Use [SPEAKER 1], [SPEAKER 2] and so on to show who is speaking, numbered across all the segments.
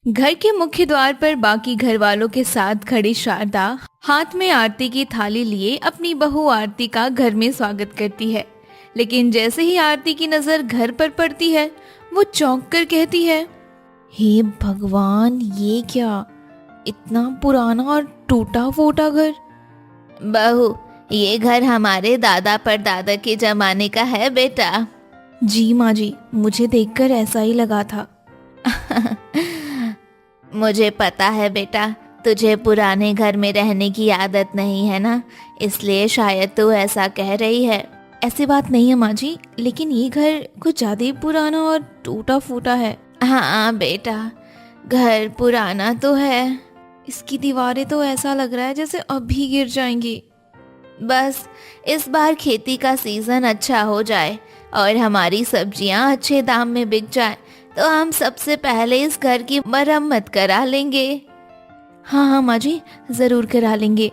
[SPEAKER 1] घर के मुख्य द्वार पर बाकी घर वालों के साथ खड़ी शारदा हाथ में आरती की थाली लिए अपनी बहू आरती का घर में स्वागत करती है। लेकिन जैसे ही आरती की नजर घर पर पड़ती है, वो चौंक कर कहती है, हे भगवान, ये क्या, इतना पुराना और टूटा फूटा घर।
[SPEAKER 2] बहू, ये घर हमारे दादा परदादा के जमाने का है बेटा।
[SPEAKER 1] जी माँ जी, मुझे देखकर ऐसा ही लगा था।
[SPEAKER 2] मुझे पता है बेटा, तुझे पुराने घर में रहने की आदत नहीं है ना, इसलिए शायद तू ऐसा कह रही है।
[SPEAKER 1] ऐसी बात नहीं है माँ जी, लेकिन ये घर कुछ ज्यादा ही पुराना और टूटा फूटा है।
[SPEAKER 2] हाँ बेटा, घर पुराना तो है।
[SPEAKER 1] इसकी दीवारें तो ऐसा लग रहा है जैसे अभी गिर जाएंगी।
[SPEAKER 2] बस इस बार खेती का सीजन अच्छा हो जाए और हमारी सब्जियां अच्छे दाम में बिक जाए तो हम सबसे पहले इस घर की मरम्मत करा लेंगे।
[SPEAKER 1] हाँ हाँ माँ जी, जरूर करा लेंगे।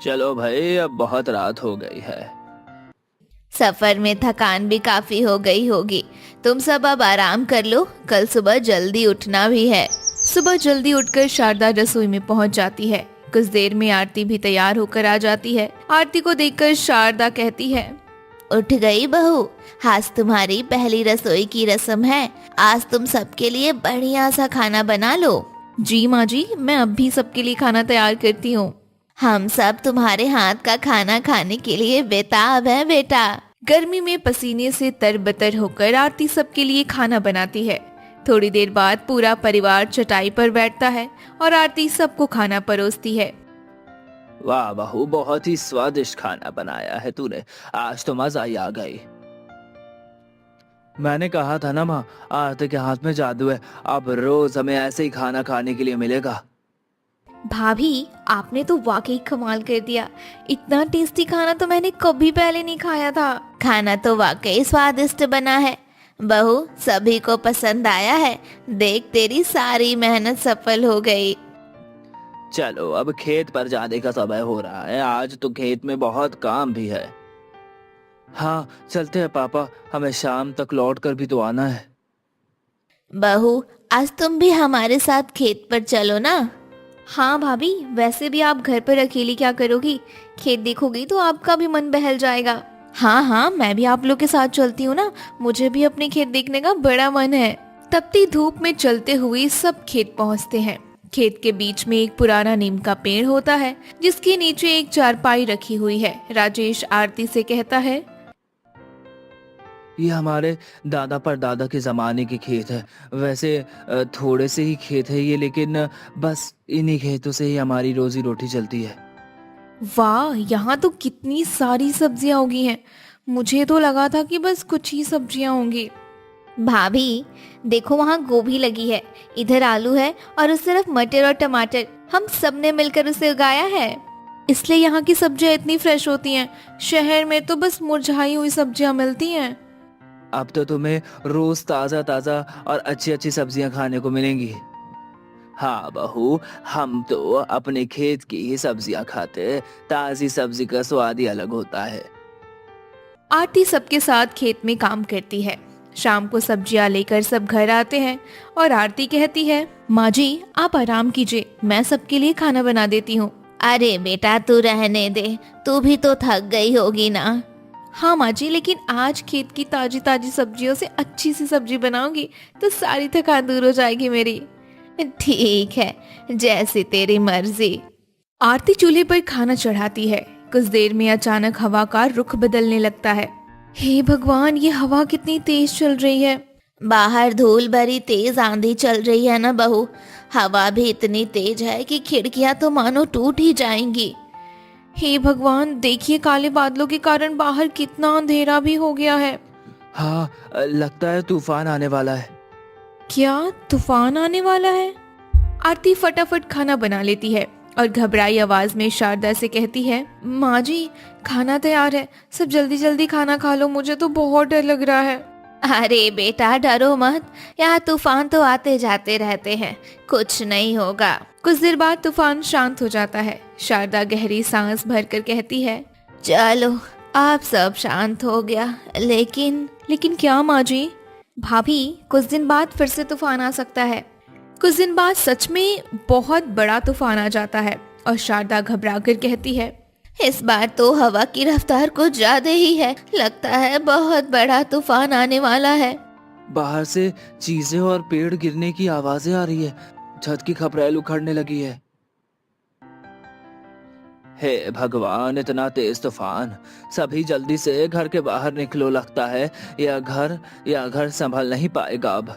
[SPEAKER 3] चलो भाई, अब बहुत रात हो गई है।
[SPEAKER 2] सफर में थकान भी काफी हो गई होगी, तुम सब अब आराम कर लो, कल सुबह जल्दी उठना भी है।
[SPEAKER 1] सुबह जल्दी उठकर शारदा रसोई में पहुंच जाती है। कुछ देर में आरती भी तैयार होकर आ जाती है। आरती को देखकर शारदा कहती है,
[SPEAKER 2] उठ गई बहू, आज तुम्हारी पहली रसोई की रस्म है। आज तुम सबके लिए बढ़िया सा खाना बना लो।
[SPEAKER 1] जी माँ जी, मैं अब भी सबके लिए खाना तैयार करती हूँ।
[SPEAKER 2] हम सब तुम्हारे हाथ का खाना खाने के लिए बेताब हैं बेटा।
[SPEAKER 1] गर्मी में पसीने से तरबतर होकर आरती सबके लिए खाना बनाती है। थोड़ी देर बाद पूरा परिवार चटाई पर बैठता है और आरती सबको खाना परोसती है।
[SPEAKER 3] वाह बहू, बहुत ही स्वादिष्ट खाना बनाया है तूने, आज तो मजा ही आ गई। मैंने कहा था ना माँ, आरती के हाथ में जादू है, अब रोज हमें ऐसे ही खाना खाने के लिए मिलेगा।
[SPEAKER 1] भाभी, आपने तो वाकई कमाल कर दिया। इतना टेस्टी खाना तो मैंने कभी पहले नहीं खाया था।
[SPEAKER 2] खाना तो वाकई स्वादिष्ट बना है बहू, सभी को पसंद आया है। देख, तेरी सारी मेहनत सफल हो गई।
[SPEAKER 3] चलो अब खेत पर जाने का समय हो रहा है, आज तो खेत में बहुत काम भी है। हाँ चलते हैं पापा, हमें शाम तक लौट कर भी तो आना है।
[SPEAKER 2] बहू, आज तुम भी हमारे साथ खेत पर चलो ना।
[SPEAKER 1] हाँ भाभी, वैसे भी आप घर पर अकेली क्या करोगी, खेत देखोगी तो आपका भी मन बहल जाएगा। हाँ हाँ, मैं भी आप लोग के साथ चलती हूँ ना, मुझे भी अपने खेत देखने का बड़ा मन है। तपती धूप में चलते हुए सब खेत पहुँचते हैं। खेत के बीच में एक पुराना नीम का पेड़ होता है, जिसके नीचे एक चारपाई रखी हुई है। राजेश आरती से कहता है,
[SPEAKER 3] ये हमारे दादा परदादा के जमाने के खेत है। वैसे थोड़े से ही खेत है ये, लेकिन बस इन्हीं खेतों से ही हमारी रोजी रोटी चलती है।
[SPEAKER 1] वाह, यहाँ तो कितनी सारी सब्जियां उगी हैं। मुझे तो लगा था कि बस कुछ ही सब्जियां होंगी।
[SPEAKER 2] भाभी देखो, वहाँ गोभी लगी है, इधर आलू है और उस तरफ मटर और टमाटर। हम सब ने मिलकर उसे उगाया है,
[SPEAKER 1] इसलिए यहाँ की सब्जियां इतनी फ्रेश होती हैं। शहर में तो बस मुरझाई हुई सब्जियां मिलती हैं।
[SPEAKER 3] अब तो तुम्हें रोज ताजा ताजा और अच्छी अच्छी सब्जियां खाने को मिलेंगी। हाँ बहू, हम तो अपने खेत की ही सब्जियां खाते, ताजी सब्जी का स्वाद ही अलग होता है।
[SPEAKER 1] आरती सबके साथ खेत में काम करती है। शाम को सब्जियां लेकर सब घर आते हैं और आरती कहती है, माँ जी आप आराम कीजिए, मैं सबके लिए खाना बना देती हूँ।
[SPEAKER 2] अरे बेटा, तू रहने दे, तू भी तो थक गई होगी ना।
[SPEAKER 1] हाँ माँ जी, लेकिन आज खेत की ताजी ताजी सब्जियों से अच्छी सी सब्जी बनाऊंगी तो सारी थकान दूर हो जाएगी मेरी।
[SPEAKER 2] ठीक है, जैसी तेरी मर्जी।
[SPEAKER 1] आरती चूल्हे पर खाना चढ़ाती है। कुछ देर में अचानक हवा का रुख बदलने लगता है। हे भगवान, ये हवा कितनी तेज चल रही है।
[SPEAKER 2] बाहर धूल भरी तेज आंधी चल रही है ना बहू, हवा भी इतनी तेज है कि खिड़कियां तो मानो टूट ही जाएंगी।
[SPEAKER 1] हे भगवान, देखिए काले बादलों के कारण बाहर कितना अंधेरा भी हो गया है।
[SPEAKER 3] हाँ, लगता है तूफान आने वाला है।
[SPEAKER 1] क्या तूफान आने वाला है? आरती फटाफट खाना बना लेती है और घबराई आवाज में शारदा से कहती है, माँ जी खाना तैयार है, सब जल्दी जल्दी खाना खा लो, मुझे तो बहुत डर लग रहा है।
[SPEAKER 2] अरे बेटा डरो मत, यहाँ तूफान तो आते जाते रहते हैं, कुछ नहीं होगा।
[SPEAKER 1] कुछ देर बाद तूफान शांत हो जाता है। शारदा गहरी सांस भरकर कहती है,
[SPEAKER 2] चलो अब सब शांत हो गया, लेकिन
[SPEAKER 1] क्या माँ जी? भाभी, कुछ दिन बाद फिर से तूफान आ सकता है। कुछ दिन बाद सच में बहुत बड़ा तूफान आ जाता है और शारदा घबरा कर कहती है,
[SPEAKER 2] इस बार तो हवा की रफ्तार कुछ ज्यादा ही है, लगता है बहुत बड़ा तूफान आने वाला है।
[SPEAKER 3] बाहर से चीजें और पेड़ गिरने की आवाजें आ रही है, छत की खपरेल उखड़ने लगी है। हे भगवान, इतना तेज तूफान! सभी जल्दी से घर के बाहर निकलो, लगता है यह घर संभल नहीं पाएगा अब।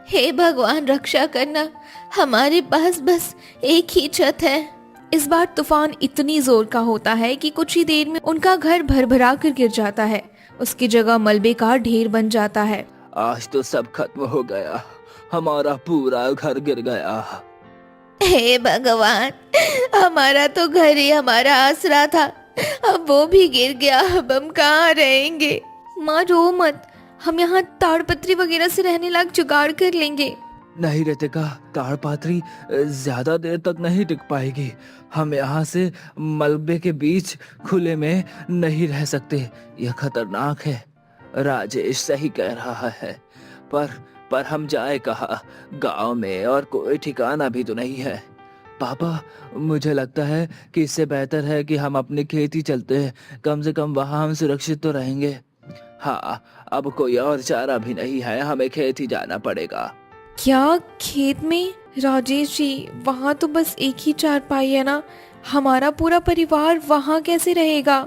[SPEAKER 2] हे भगवान रक्षा करना, हमारे पास बस एक ही छत है।
[SPEAKER 1] इस बार तूफान इतनी जोर का होता है कि कुछ ही देर में उनका घर भरभरा कर गिर जाता है। उसकी जगह मलबे का ढेर बन जाता है।
[SPEAKER 3] आज तो सब खत्म हो गया, हमारा पूरा घर गिर गया।
[SPEAKER 2] हे भगवान, हमारा तो घर ही हमारा आसरा था, अब वो भी गिर गया, अब हम कहाँ रहेंगे।
[SPEAKER 1] माँ रो मत, हम यहाँ ताड़पत्री वगैरह से रहने लायक जुगाड़ कर लेंगे।
[SPEAKER 3] नहीं रितिका, ताड़पत्री ज्यादा देर तक नहीं टिक पाएगी। हम यहाँ से मलबे के बीच खुले में नहीं रह सकते, यह खतरनाक है। राजेश सही कह रहा है, पर हम जाए कहाँ? गांव में और कोई ठिकाना भी तो नहीं है। पापा, मुझे लगता है कि इससे बेहतर है कि हम अपने खेत ही चलते हैं, कम से कम वहाँ हम सुरक्षित तो रहेंगे। हाँ, अब कोई और चारा भी नहीं है, हमें खेत ही जाना पड़ेगा।
[SPEAKER 1] क्या खेत में? राजेश जी, वहाँ तो बस एक ही चारपाई है ना, हमारा पूरा परिवार वहाँ कैसे रहेगा?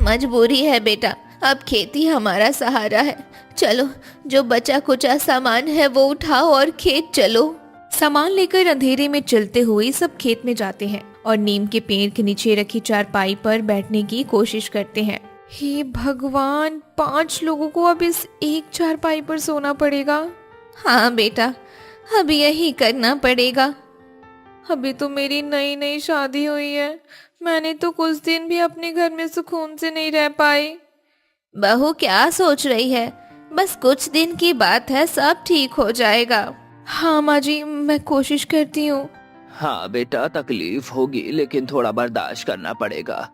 [SPEAKER 2] मजबूरी है बेटा, अब खेती हमारा सहारा है। चलो, जो बचा कुचा सामान है वो उठाओ और खेत चलो।
[SPEAKER 1] सामान लेकर अंधेरे में चलते हुए सब खेत में जाते हैं और नीम के पेड़ के नीचे रखी चारपाई पर बैठने की कोशिश करते हैं। हे भगवान, 5 लोगों को अब इस एक चारपाई पर सोना पड़ेगा।
[SPEAKER 2] हाँ बेटा, अब यही करना पड़ेगा।
[SPEAKER 1] अभी तो मेरी नई नई शादी हुई है, मैंने तो कुछ दिन भी अपने घर में सुकून से नहीं रह पाई।
[SPEAKER 2] बहू क्या सोच रही है? बस कुछ दिन की बात है, सब ठीक हो जाएगा।
[SPEAKER 1] हाँ माँ जी, मैं कोशिश करती हूँ।
[SPEAKER 3] हाँ बेटा, तकलीफ होगी लेकिन थोड़ा बर्दाश्त करना पड़ेगा।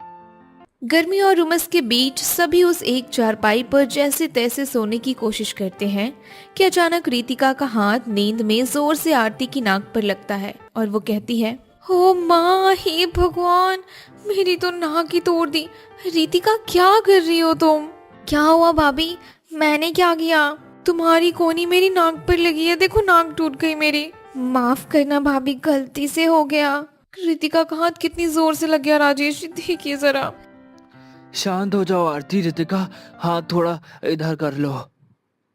[SPEAKER 1] गर्मी और उमस के बीच सभी उस एक चारपाई पर जैसे तैसे सोने की कोशिश करते हैं कि अचानक रितिका का हाथ नींद में जोर से आरती की नाक पर लगता है और वो कहती है, ओ माँ, हे भगवान, मेरी तो नाक ही तोड़ दी। रितिका, क्या कर रही हो तुम? क्या हुआ भाभी? मैंने क्या किया? तुम्हारी कोनी मेरी नाक पर लगी है, देखो नाक टूट गई मेरी। माफ करना भाभी, गलती से हो गया। रितिका का हाथ कितनी जोर से लग गया राजेश जी, देखिए जरा।
[SPEAKER 3] शांत हो जाओ आरती। रितिका, हाथ थोड़ा इधर कर लो।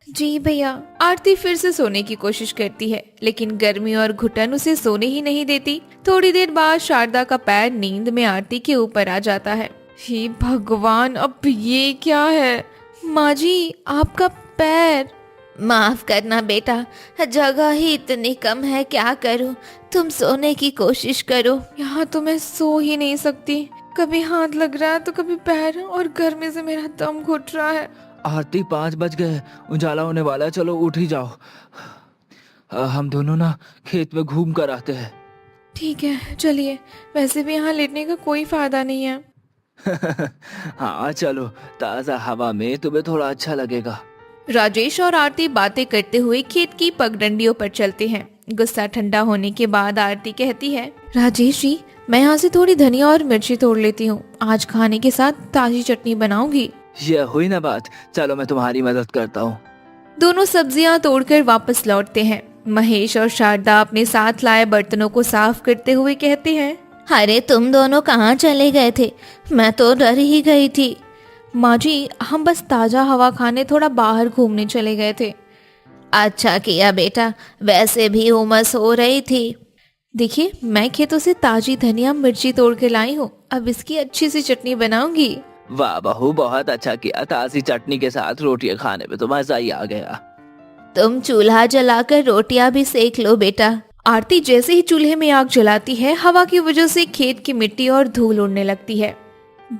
[SPEAKER 1] जी भैया। आरती फिर से सोने की कोशिश करती है लेकिन गर्मी और घुटन उसे सोने ही नहीं देती। थोड़ी देर बाद शारदा का पैर नींद में आरती के ऊपर आ जाता है। हे भगवान, अब ये क्या है? माँ जी, आपका पैर।
[SPEAKER 2] माफ करना बेटा, जगह ही इतनी कम है, क्या करूं? तुम सोने की कोशिश करो।
[SPEAKER 1] यहाँ तो मैं सो ही नहीं सकती, कभी हाथ लग रहा है तो कभी पैर, और गर्मी से मेरा दम घुट रहा है।
[SPEAKER 3] आरती, 5 बज गए, उजाला होने वाला है, चलो उठ ही जाओ। हम दोनों ना खेत में घूम कर आते हैं।
[SPEAKER 1] ठीक है, चलिए। वैसे भी यहाँ लेटने का कोई फायदा नहीं है।
[SPEAKER 3] हाँ चलो, ताजा हवा में तुम्हें थोड़ा अच्छा लगेगा।
[SPEAKER 1] राजेश और आरती बातें करते हुए खेत की पगडंडियों पर चलते हैं। गुस्सा ठंडा होने के बाद आरती कहती है, राजेश जी, मैं यहाँ से थोड़ी धनिया और मिर्ची तोड़ लेती हूँ, आज खाने के साथ ताजी चटनी बनाऊंगी।
[SPEAKER 3] ये हुई ना बात, चलो मैं तुम्हारी मदद करता हूँ।
[SPEAKER 1] दोनों सब्जियाँ तोड़कर वापस लौटते हैं। महेश और शारदा अपने साथ लाए बर्तनों को साफ करते हुए कहते हैं,
[SPEAKER 2] अरे तुम दोनों कहाँ चले गए थे? मैं तो डर ही गई थी।
[SPEAKER 1] माँ जी, हम बस ताजा हवा खाने थोड़ा बाहर घूमने चले गए थे।
[SPEAKER 2] अच्छा किया बेटा, वैसे भी उमस हो रही थी।
[SPEAKER 1] देखिए, मैं खेतों से ताजी धनिया मिर्ची तोड़ के लाई हूँ, अब इसकी अच्छी सी चटनी बनाऊंगी।
[SPEAKER 3] वाह बहू, बहुत अच्छा किया। ताजी चटनी के साथ रोटियां खाने में तो मजा ही आ गया।
[SPEAKER 2] तुम चूल्हा जलाकर रोटियां भी सेक लो बेटा।
[SPEAKER 1] आरती जैसे ही चूल्हे में आग जलाती है, हवा की वजह से खेत की मिट्टी और धूल उड़ने लगती है।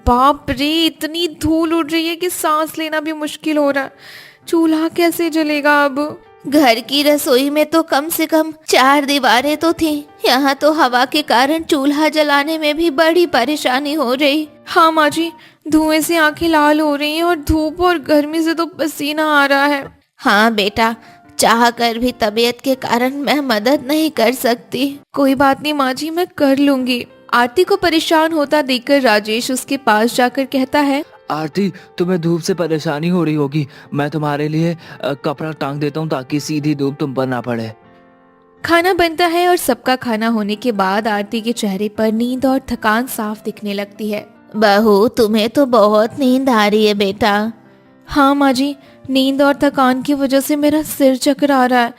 [SPEAKER 1] बाप रे, इतनी धूल उड़ रही है कि सांस लेना भी मुश्किल हो रहा है। चूल्हा कैसे जलेगा अब?
[SPEAKER 2] घर की रसोई में तो कम से कम 4 दीवारें तो थी, यहाँ तो हवा के कारण चूल्हा जलाने में भी बड़ी परेशानी हो रही।
[SPEAKER 1] हाँ माँ जी, धुएं से आंखें लाल हो रही हैं और धूप और गर्मी से तो पसीना आ रहा है।
[SPEAKER 2] हाँ बेटा, चाह कर भी तबीयत के कारण मैं मदद नहीं कर सकती।
[SPEAKER 1] कोई बात नहीं माँ जी, मैं कर लूंगी। आरती को परेशान होता देखकर राजेश उसके पास जाकर कहता है,
[SPEAKER 3] आरती, तुम्हें धूप से परेशानी हो रही होगी, मैं तुम्हारे लिए कपड़ा टांग देता हूँ ताकि सीधी धूप तुम पर ना पड़े।
[SPEAKER 1] खाना बनता है और सबका खाना होने के बाद आरती के चेहरे पर नींद और थकान साफ दिखने लगती है।
[SPEAKER 2] बहू, तुम्हें तो बहुत नींद आ रही है बेटा।
[SPEAKER 1] हाँ माँ जी, नींद और थकान की वजह से मेरा सिर चकरा रहा है,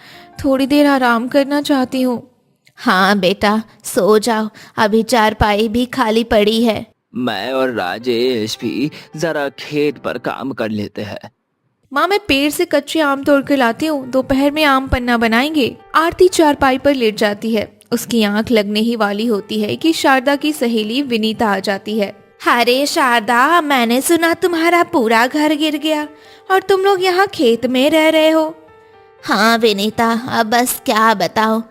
[SPEAKER 1] थोड़ी देर आराम करना चाहती हूँ।
[SPEAKER 2] हाँ बेटा, सो जाओ, अभी चारपाई भी खाली पड़ी है।
[SPEAKER 3] मैं और राजेश भी जरा खेत पर काम कर लेते हैं।
[SPEAKER 1] माँ, मैं पेड़ से कच्चे आम तोड़ कर लाती हूँ, दोपहर में आम पन्ना बनाएंगे। आरती चारपाई पर लेट जाती है। उसकी आंख लगने ही वाली होती है कि शारदा की सहेली विनीता आ जाती है।
[SPEAKER 2] अरे शारदा, मैंने सुना तुम्हारा पूरा घर गिर गया और तुम लोग यहाँ खेत में रह रहे हो। हाँ विनीता, अब बस क्या बताओ,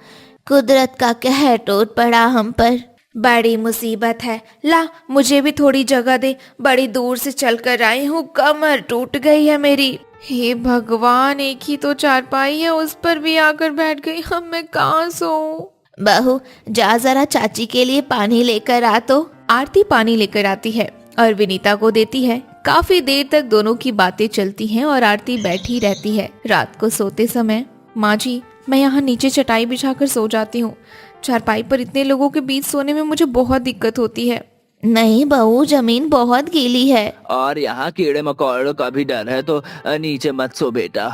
[SPEAKER 2] कुदरत का कहर टूट पड़ा हम पर।
[SPEAKER 1] बड़ी मुसीबत है, ला मुझे भी थोड़ी जगह दे, बड़ी दूर से चलकर आई हूँ, कमर टूट गई है मेरी। हे भगवान, एक ही तो चारपाई है, उस पर भी आकर बैठ गई, अब मैं कहाँ सोऊं?
[SPEAKER 2] बहू, जा जरा चाची के लिए पानी लेकर आ तो।
[SPEAKER 1] आरती पानी लेकर आती है और विनीता को देती है। काफी देर तक दोनों की बातें चलती हैं और आरती बैठी रहती है। रात को सोते समय, माँ जी, मैं यहाँ नीचे चटाई बिछाकर सो जाती हूँ, चारपाई पर इतने लोगों के बीच सोने में मुझे बहुत दिक्कत होती है।
[SPEAKER 2] नहीं बहू, जमीन बहुत गीली है
[SPEAKER 3] और यहाँ कीड़े मकोड़ों का भी डर है, तो नीचे मत सो बेटा।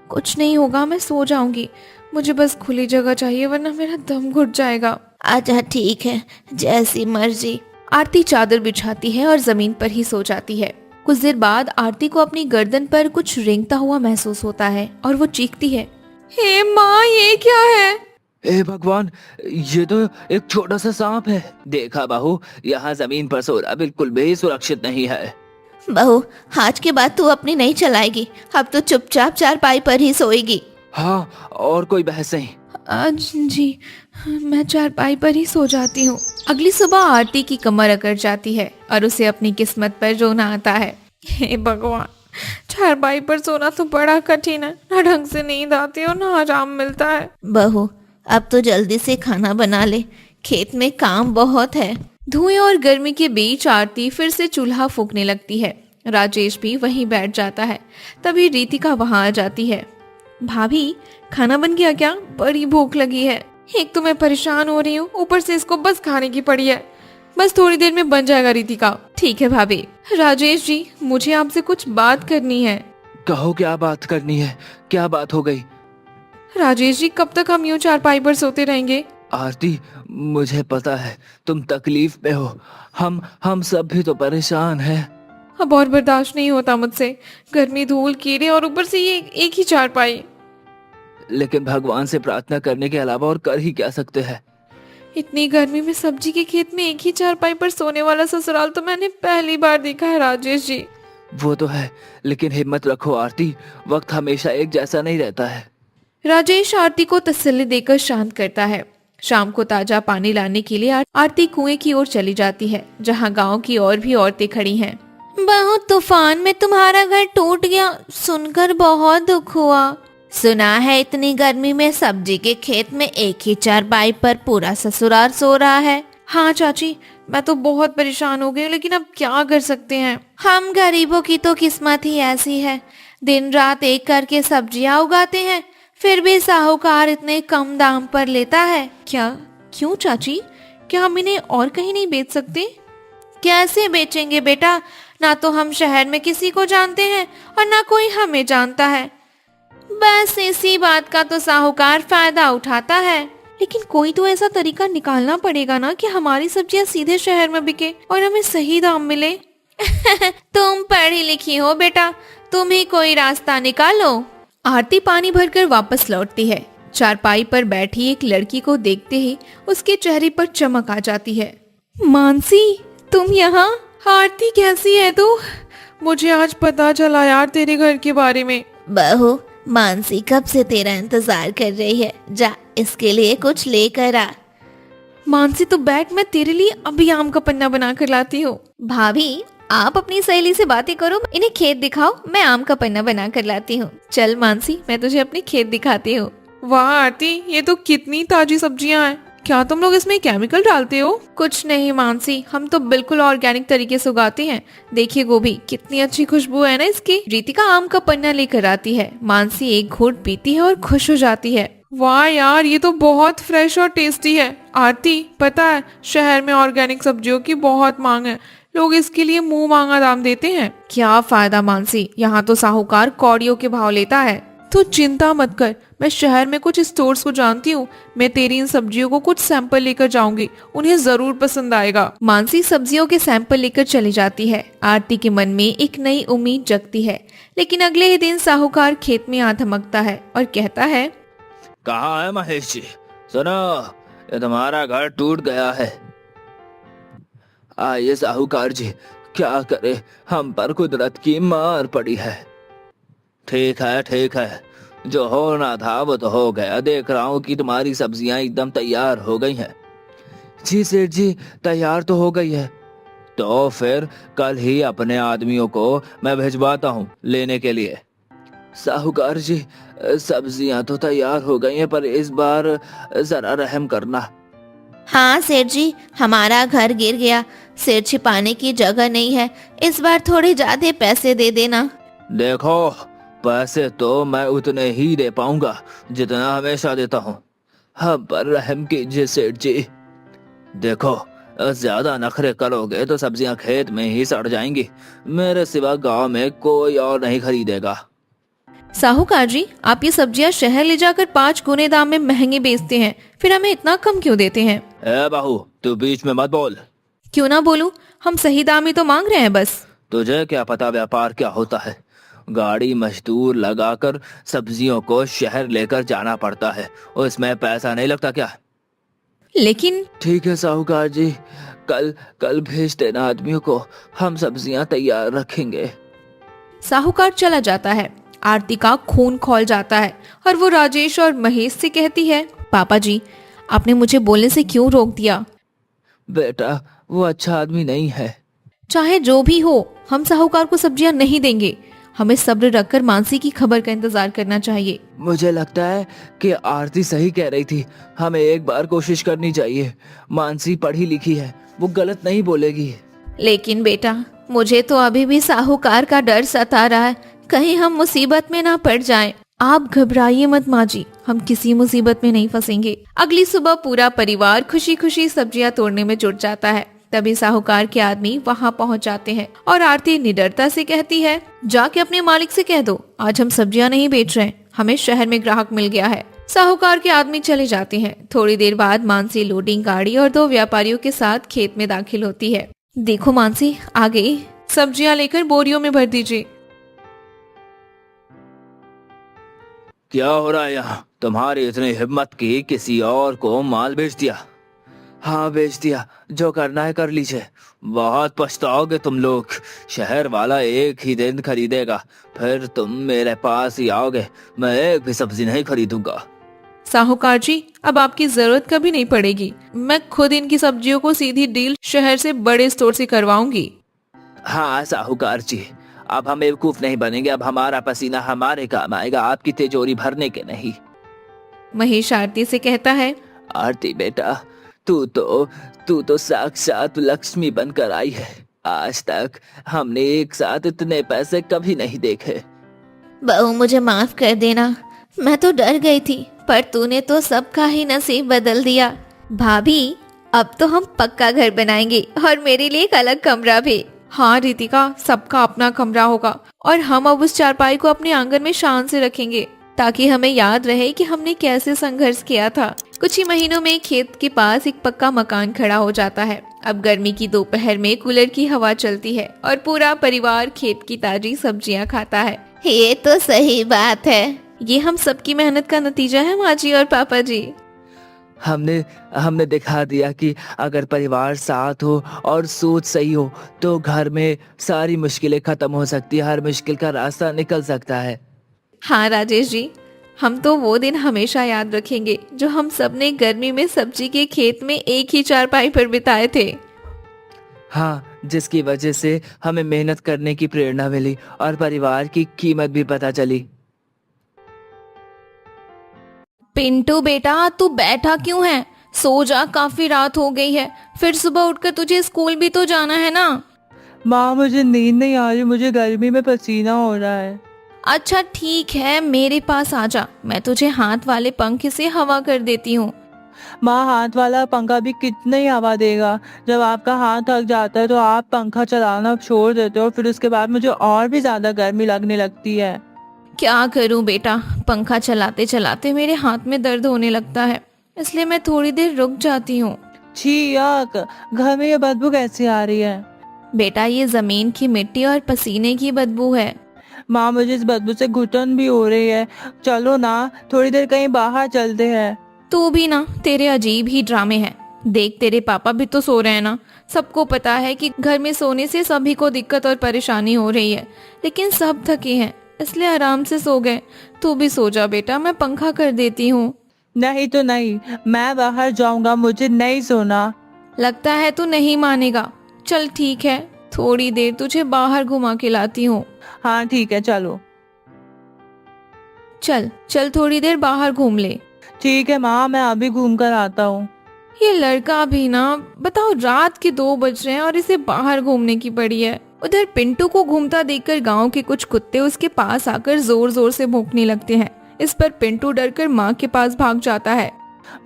[SPEAKER 1] कुछ नहीं होगा, मैं सो जाऊंगी, मुझे बस खुली जगह चाहिए वरना मेरा दम घुट जाएगा।
[SPEAKER 2] अच्छा ठीक है, जैसी मर्जी।
[SPEAKER 1] आरती चादर बिछाती है और जमीन पर ही सो जाती है। कुछ देर बाद आरती को अपनी गर्दन पर कुछ रेंगता हुआ महसूस होता है और वो चीखती है, हे माँ, ये क्या है?
[SPEAKER 3] हे भगवान, ये तो एक छोटा सा सांप है। देखा बहू, यहाँ जमीन पर सोना बिल्कुल भी सुरक्षित नहीं है।
[SPEAKER 2] बहू, आज के बाद तू अपनी नहीं चलाएगी, अब तो चुपचाप चारपाई पर ही सोएगी।
[SPEAKER 3] हाँ, और कोई बहस नहीं।
[SPEAKER 1] जी, मैं चारपाई पर ही सो जाती हूँ। अगली सुबह आरती की कमर अकड़ जाती है और उसे अपनी किस्मत पर रोना आता है। हे भगवान, चारपाई पर सोना तो बड़ा कठिन है, ना ढंग से नींद आती है और ना आराम मिलता है।
[SPEAKER 2] बहू, अब तो जल्दी से खाना बना ले, खेत में काम बहुत है।
[SPEAKER 1] धुएं और गर्मी के बीच आरती फिर से चूल्हा फूंकने लगती है। राजेश भी वहीं बैठ जाता है। तभी रीतिका वहां आ जाती है। भाभी, खाना बन गया क्या? बड़ी भूख लगी है। एक तो मैं परेशान हो रही हूँ, ऊपर से इसको बस खाने की पड़ी है। बस थोड़ी देर में बन जाएगा रीतिका। ठीक है भाभी। राजेश जी, मुझे आपसे कुछ बात करनी है।
[SPEAKER 3] कहो, क्या बात करनी है? क्या बात हो गई?
[SPEAKER 1] राजेश जी, कब तक हम यूं चारपाई पर सोते रहेंगे?
[SPEAKER 3] आरती, मुझे पता है तुम तकलीफ में हो, हम सब भी तो परेशान हैं।
[SPEAKER 1] अब और बर्दाश्त नहीं होता मुझसे, गर्मी, धूल, कीड़े और ऊपर से ये एक ही चारपाई।
[SPEAKER 3] लेकिन भगवान से प्रार्थना करने के अलावा और कर ही क्या सकते हैं?
[SPEAKER 1] इतनी गर्मी में सब्जी के खेत में एक ही चारपाई पर सोने वाला ससुराल तो मैंने पहली बार देखा है राजेश जी।
[SPEAKER 3] वो तो है, लेकिन हिम्मत रखो आरती, वक्त हमेशा एक जैसा नहीं रहता है।
[SPEAKER 1] राजेश आरती को तसल्ली देकर शांत करता है। शाम को ताजा पानी लाने के लिए आरती कुएं की ओर चली जाती है, जहां गांव की और भी औरतें खड़ी हैं।
[SPEAKER 2] बहुत तूफान में तुम्हारा घर टूट गया, सुनकर बहुत दुख हुआ। सुना है इतनी गर्मी में सब्जी के खेत में एक ही चारपाई पर पूरा ससुराल सो रहा है।
[SPEAKER 1] हाँ चाची, मैं तो बहुत परेशान हो गई हूँ, लेकिन अब क्या कर सकते हैं।
[SPEAKER 2] हम गरीबों की तो किस्मत ही ऐसी है, दिन रात एक करके सब्जियां उगाते हैं, फिर भी साहूकार इतने कम दाम पर लेता है।
[SPEAKER 1] क्या? क्यों चाची, क्या हम इन्हें और कहीं नहीं बेच सकते?
[SPEAKER 2] कैसे बेचेंगे बेटा, ना तो हम शहर में किसी को जानते हैं और ना कोई हमें जानता है। बस इसी बात का तो साहूकार फायदा उठाता है।
[SPEAKER 1] लेकिन कोई तो ऐसा तरीका निकालना पड़ेगा ना कि हमारी सब्जियां सीधे शहर में बिके और हमें सही दाम मिले।
[SPEAKER 2] तुम पढ़ी लिखी हो बेटा, तुम ही कोई रास्ता निकालो।
[SPEAKER 1] आरती पानी भरकर वापस लौटती है। चारपाई पर बैठी एक लड़की को देखते ही उसके चेहरे पर चमक आ जाती है। मानसी, तुम यहाँ? आरती, कैसी है तू? मुझे आज पता चला यार तेरे घर के बारे में।
[SPEAKER 2] बहू, मानसी कब से तेरा इंतजार कर रही है, जा इसके लिए कुछ लेकर आ।
[SPEAKER 1] मानसी तो बैठ, मैं तेरे लिए अभी आम का पन्ना बना कर लाती हूँ।
[SPEAKER 2] भाभी,
[SPEAKER 1] आप अपनी सहेली से बातें करो, इन्हें खेत दिखाओ, मैं आम का पन्ना बना कर लाती हूँ। चल मानसी, मैं तुझे अपनी खेत दिखाती हूँ।
[SPEAKER 4] वाह आरती, ये तो कितनी ताजी सब्जियां हैं। क्या तुम लोग इसमें केमिकल डालते हो?
[SPEAKER 1] कुछ नहीं मानसी, हम तो बिल्कुल ऑर्गेनिक तरीके से उगाते हैं। देखिए गोभी, कितनी अच्छी खुशबू है ना इसकी। रीतिका आम का पन्ना लेकर आती है। मानसी एक घूंट पीती है और खुश हो जाती है।
[SPEAKER 4] वाह यार, ये तो बहुत फ्रेश और टेस्टी है। आरती, पता है शहर में ऑर्गेनिक सब्जियों की बहुत मांग है, लोग इसके लिए मुंह मांगा दाम देते हैं।
[SPEAKER 1] क्या फायदा मानसी, यहाँ तो साहूकार कौड़ियों के भाव लेता है।
[SPEAKER 4] तो चिंता मत कर, मैं शहर में कुछ स्टोर्स को जानती हूँ। मैं तेरी इन सब्जियों को कुछ सैंपल लेकर जाऊंगी, उन्हें जरूर पसंद आएगा।
[SPEAKER 1] मानसी सब्जियों के सैंपल लेकर चली जाती है। आरती के मन में एक नई उम्मीद जगती है। लेकिन अगले ही दिन साहूकार खेत में आ धमकता है और कहता है,
[SPEAKER 3] कहाँ है महेश जी? सुनो, ये तुम्हारा घर टूट गया है। आइए साहूकार जी, क्या करे, हम पर कुदरत की मार पड़ी है। ठीक है, जो होना था वो तो हो गया। देख रहा हूँ कि तुम्हारी सब्जियां एकदम तैयार हो गई हैं। जी सेठ जी, तैयार तो हो गई है। तो फिर कल ही अपने आदमियों को मैं भिजवाता हूँ लेने के लिए। साहूकार जी, सब्जियां तो तैयार हो गई हैं, पर इस बार जरा रहम करना।
[SPEAKER 2] हाँ सेठ जी, हमारा घर गिर गया, सिर छिपाने की जगह नहीं है, इस बार थोड़े ज्यादा पैसे दे देना।
[SPEAKER 3] देखो, पैसे तो मैं उतने ही दे पाऊंगा जितना हमेशा देता हूँ। हम पर रहम कीजिए सेठ जी। देखो, ज्यादा नखरे करोगे तो सब्जियां खेत में ही सड़ जाएंगी। मेरे सिवा गांव में कोई और नहीं खरीदेगा।
[SPEAKER 1] साहूकार जी, आप ये सब्जियां शहर ले जाकर 5 गुने दाम में महंगे बेचते हैं, फिर हमें इतना कम क्यों देते हैं?
[SPEAKER 3] ए बहू, तू बीच में मत बोल।
[SPEAKER 1] क्यों ना बोलूं, हम सही दाम ही तो मांग रहे हैं बस।
[SPEAKER 3] तुझे क्या पता व्यापार क्या होता है? गाड़ी मजदूर लगाकर सब्जियों को शहर लेकर जाना पड़ता है, उसमें पैसा नहीं लगता क्या?
[SPEAKER 1] लेकिन
[SPEAKER 3] ठीक है साहूकार जी, कल भेज देना आदमियों को, हम सब्जियां तैयार रखेंगे।
[SPEAKER 1] साहूकार चला जाता है। आरती का खून खौल जाता है और वो राजेश और महेश से कहती है, पापा जी, आपने मुझे बोलने से क्यों रोक दिया?
[SPEAKER 3] बेटा, वो अच्छा आदमी नहीं है।
[SPEAKER 1] चाहे जो भी हो, हम साहूकार को सब्जियां नहीं देंगे। हमें सब्र रखकर मानसी की खबर का इंतजार करना चाहिए।
[SPEAKER 3] मुझे लगता है कि आरती सही कह रही थी, हमें एक बार कोशिश करनी चाहिए। मानसी पढ़ी लिखी है, वो गलत नहीं बोलेगी।
[SPEAKER 1] लेकिन बेटा, मुझे तो अभी भी साहूकार का डर सता रहा है, कहीं हम मुसीबत में ना पड़ जाएं। आप घबराइए मत माँ जी, हम किसी मुसीबत में नहीं फंसेंगे। अगली सुबह पूरा परिवार खुशी खुशी सब्जियां तोड़ने में जुट जाता है। तभी साहूकार के आदमी वहां पहुंच जाते हैं और आरती निडरता से कहती है, जाके अपने मालिक से कह दो, आज हम सब्जियां नहीं बेच रहे, हमें शहर में ग्राहक मिल गया है। साहूकार के आदमी चले जाते हैं। थोड़ी देर बाद मानसी लोडिंग गाड़ी और 2 व्यापारियों के साथ खेत में दाखिल होती है। देखो मानसी, आ गई।
[SPEAKER 4] सब्जियां लेकर बोरियों में भर दीजिए।
[SPEAKER 3] क्या हो रहा है यहाँ? तुम्हारी इतनी हिम्मत की किसी और को माल बेच दिया? हाँ, बेच दिया, जो करना है कर लीजिए। बहुत पछताओगे तुम लोग। शहर वाला एक ही दिन खरीदेगा, फिर तुम मेरे पास ही आओगे। मैं एक भी सब्जी नहीं खरीदूंगा।
[SPEAKER 4] साहूकार जी, अब आपकी जरूरत कभी नहीं पड़ेगी। मैं खुद इनकी सब्जियों को सीधी डील शहर से बड़े स्टोर से करवाऊंगी।
[SPEAKER 3] हाँ साहूकार जी, अब हम बेवकूफ नहीं बनेंगे। अब हमारा पसीना हमारे काम आएगा, आपकी तिजोरी भरने के नहीं।
[SPEAKER 1] महेश आरती से कहता है,
[SPEAKER 3] आरती बेटा, तू तो साक्षात लक्ष्मी बनकर आई है। आज तक हमने एक साथ इतने पैसे कभी नहीं देखे।
[SPEAKER 2] बहू, मुझे माफ कर देना, मैं तो डर गई थी, पर तूने तो सबका ही नसीब बदल दिया।
[SPEAKER 1] भाभी, अब तो हम पक्का घर बनाएंगे और मेरे लिए एक अलग कमरा भी।
[SPEAKER 4] हाँ रितिका, सबका अपना कमरा होगा और हम अब उस चारपाई को अपने आंगन में शान से रखेंगे,
[SPEAKER 1] ताकि हमें याद रहे कि हमने कैसे संघर्ष किया था। कुछ ही महीनों में खेत के पास एक पक्का मकान खड़ा हो जाता है। अब गर्मी की दोपहर में कूलर की हवा चलती है और पूरा परिवार खेत की ताजी सब्जियां खाता है।
[SPEAKER 2] ये तो सही बात है।
[SPEAKER 1] ये हम सबकी मेहनत का नतीजा है माँ जी और पापा जी।
[SPEAKER 3] हमने दिखा दिया कि अगर परिवार साथ हो और सोच सही हो तो घर में सारी मुश्किलें खत्म हो सकती है, हर मुश्किल का रास्ता निकल सकता है।
[SPEAKER 1] हाँ राजेश जी, हम तो वो दिन हमेशा याद रखेंगे जो हम सबने गर्मी में सब्जी के खेत में एक ही चारपाई पर बिताए थे।
[SPEAKER 3] हाँ, जिसकी वजह से हमें मेहनत करने की प्रेरणा मिली और परिवार की कीमत भी पता चली।
[SPEAKER 1] पिंटू बेटा, तू बैठा क्यों है? सो जा, काफी रात हो गई है। फिर सुबह उठकर तुझे स्कूल भी तो जाना है ना।
[SPEAKER 3] माँ मुझे नींद नहीं आ रही, मुझे गर्मी में पसीना हो रहा है।
[SPEAKER 1] अच्छा ठीक है, मेरे पास आ जा, मैं तुझे हाथ वाले पंखे से हवा कर देती हूँ।
[SPEAKER 3] माँ हाथ वाला पंखा भी कितनी हवा देगा? जब आपका हाथ थक जाता है तो आप पंखा चलाना छोड़ देते हो, फिर उसके बाद मुझे और भी ज्यादा गर्मी लगने लगती है।
[SPEAKER 1] क्या करूं बेटा, पंखा चलाते चलाते मेरे हाथ में दर्द होने लगता है, इसलिए मैं थोड़ी देर रुक जाती हूँ।
[SPEAKER 3] छी याक, घर में ये बदबू कैसे आ रही है?
[SPEAKER 1] बेटा ये जमीन की मिट्टी और पसीने की बदबू है।
[SPEAKER 3] माँ मुझे इस बदबू से घुटन भी हो रही है। चलो ना, थोड़ी देर कहीं बाहर चलते हैं।
[SPEAKER 1] तू भी ना, तेरे अजीब ही ड्रामे हैं। देख तेरे पापा भी तो सो रहे हैं ना। सबको पता है कि घर में सोने से सभी को दिक्कत और परेशानी हो रही है, लेकिन सब थके हैं इसलिए आराम से सो गए। तू भी सो जा बेटा, मैं पंखा कर देती हूँ।
[SPEAKER 3] नहीं तो नहीं, मैं बाहर जाऊंगा, मुझे नहीं सोना।
[SPEAKER 1] लगता है तू नहीं मानेगा। चल ठीक है, थोड़ी देर तुझे बाहर घुमा के लाती हूँ।
[SPEAKER 3] हाँ ठीक है, चलो।
[SPEAKER 1] चल चल, थोड़ी देर बाहर घूम ले।
[SPEAKER 3] ठीक है माँ, मैं अभी घूम कर आता हूँ।
[SPEAKER 1] ये लड़का भी ना, बताओ रात के 2 बज रहे हैं और इसे बाहर घूमने की पड़ी है। उधर पिंटू को घूमता देखकर गांव के कुछ कुत्ते उसके पास आकर जोर जोर से भौंकने लगते हैं। इस पर पिंटू डरकर माँ के पास भाग जाता है।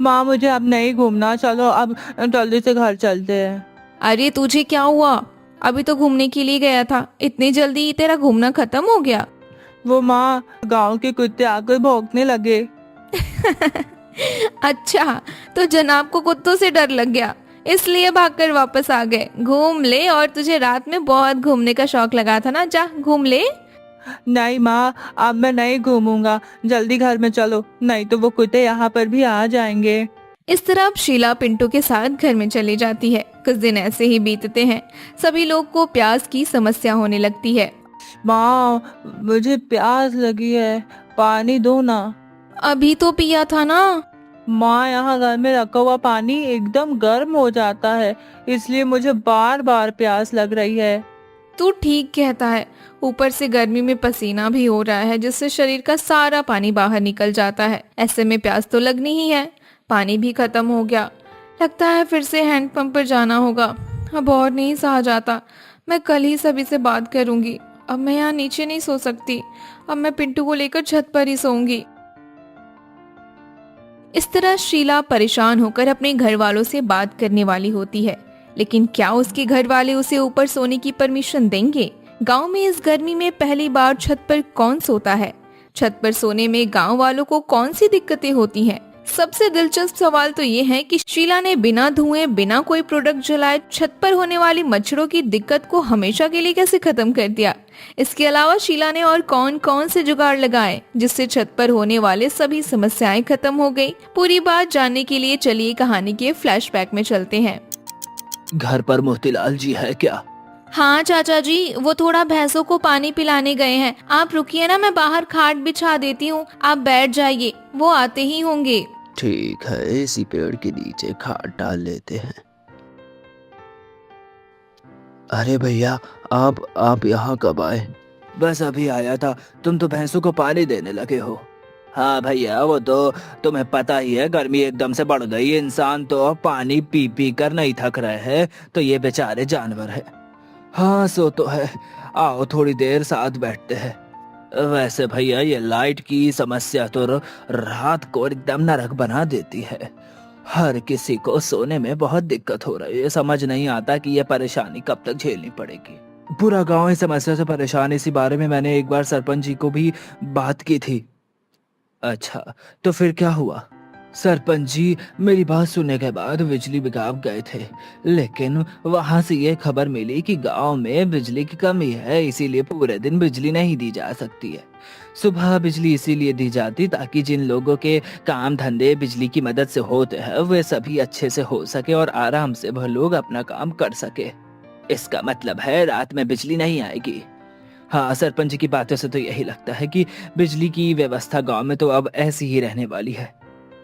[SPEAKER 3] माँ मुझे अब नहीं घूमना, चलो अब जल्दी से घर चलते हैं।
[SPEAKER 1] अरे तुझे क्या हुआ? अभी तो घूमने के लिए गया था, इतनी जल्दी तेरा घूमना खत्म हो गया?
[SPEAKER 3] वो माँ, गांव के कुत्ते आकर भौंकने लगे।
[SPEAKER 1] अच्छा, तो जनाब को कुत्तों से डर लग गया, इसलिए भागकर वापस आ गए। घूम ले, और तुझे रात में बहुत घूमने का शौक लगा था ना, जा घूम ले।
[SPEAKER 3] नहीं माँ, अब मैं नहीं घूमूंगा, जल्दी घर में चलो, नहीं तो वो कुत्ते यहाँ पर भी आ जाएंगे।
[SPEAKER 1] इस तरह अब शीला पिंटू के साथ घर में चली जाती है। कुछ दिन ऐसे ही बीतते हैं। सभी लोग को प्यास की समस्या होने लगती है।
[SPEAKER 3] माँ मुझे प्यास लगी है, पानी दो ना।
[SPEAKER 1] अभी तो पिया था ना।
[SPEAKER 3] माँ यहाँ घर में रखा हुआ पानी एकदम गर्म हो जाता है, इसलिए मुझे बार बार प्यास लग रही है।
[SPEAKER 1] तू ठीक कहता है, ऊपर से गर्मी में पसीना भी हो रहा है, जिससे शरीर का सारा पानी बाहर निकल जाता है। ऐसे में प्यास तो लगनी ही है। पानी भी खत्म हो गया, लगता है फिर से हैंडपंप पर जाना होगा। अब और नहीं सहा जाता, मैं कल ही सभी से बात करूंगी। अब मैं यहाँ नीचे नहीं सो सकती, अब मैं पिंटू को लेकर छत पर ही सोऊंगी। इस तरह शीला परेशान होकर अपने घर वालों से बात करने वाली होती है, लेकिन क्या उसके घर वाले उसे ऊपर सोने की परमिशन देंगे? गांव में इस गर्मी में पहली बार छत पर कौन सोता है? छत पर सोने में गांव वालों को कौन सी दिक्कतें होती हैं? सबसे दिलचस्प सवाल तो ये है कि शीला ने बिना धुएं, बिना कोई प्रोडक्ट जलाए छत पर होने वाली मच्छरों की दिक्कत को हमेशा के लिए कैसे खत्म कर दिया? इसके अलावा शीला ने और कौन कौन से जुगाड़ लगाए जिससे छत पर होने वाले सभी समस्याएं खत्म हो गई? पूरी बात जानने के लिए चलिए कहानी के फ्लैशबैक में चलते हैं।
[SPEAKER 3] घर पर मोतीलाल जी है क्या?
[SPEAKER 1] हाँ चाचा जी, वो थोड़ा भैंसों को पानी पिलाने गए हैं। आप रुकिए ना, मैं बाहर खाट बिछा देती हूँ, आप बैठ जाइए, वो आते ही होंगे।
[SPEAKER 3] ठीक है, इसी पेड़ के नीचे खाट डाल लेते हैं। अरे भैया, आप यहाँ कब आए? बस अभी आया था, तुम तो भैंसों को पानी देने लगे हो। हाँ भैया, वो तो तुम्हें पता ही है, गर्मी एकदम से बढ़ गई, इंसान तो पानी पी पी कर नहीं थक रहे हैं, तो ये बेचारे जानवर है। हाँ सो तो है, आओ थोड़ी देर साथ बैठते हैं। वैसे भैया, ये लाइट की समस्या तो रात को एकदम नरक बना देती है। हर किसी को सोने में बहुत दिक्कत हो रही है, समझ नहीं आता कि ये परेशानी कब तक झेलनी पड़ेगी। पूरा गांव इस समस्या से परेशान है, इसी बारे में मैंने एक बार सरपंच जी को भी बात की थी। अच्छा, तो फिर क्या हुआ? सरपंच जी मेरी बात सुनने के बाद बिजली विभाग गए थे, लेकिन वहां से ये खबर मिली कि गांव में बिजली की कमी है, इसीलिए पूरे दिन बिजली नहीं दी जा सकती है। सुबह बिजली इसीलिए दी जाती ताकि जिन लोगों के काम धंधे बिजली की मदद से होते हैं वे सभी अच्छे से हो सके और आराम से वह लोग अपना काम कर सके। इसका मतलब है रात में बिजली नहीं आएगी। हाँ, सरपंच जी की बातों से तो यही लगता है कि बिजली की व्यवस्था गांव में तो अब ऐसी ही रहने वाली है।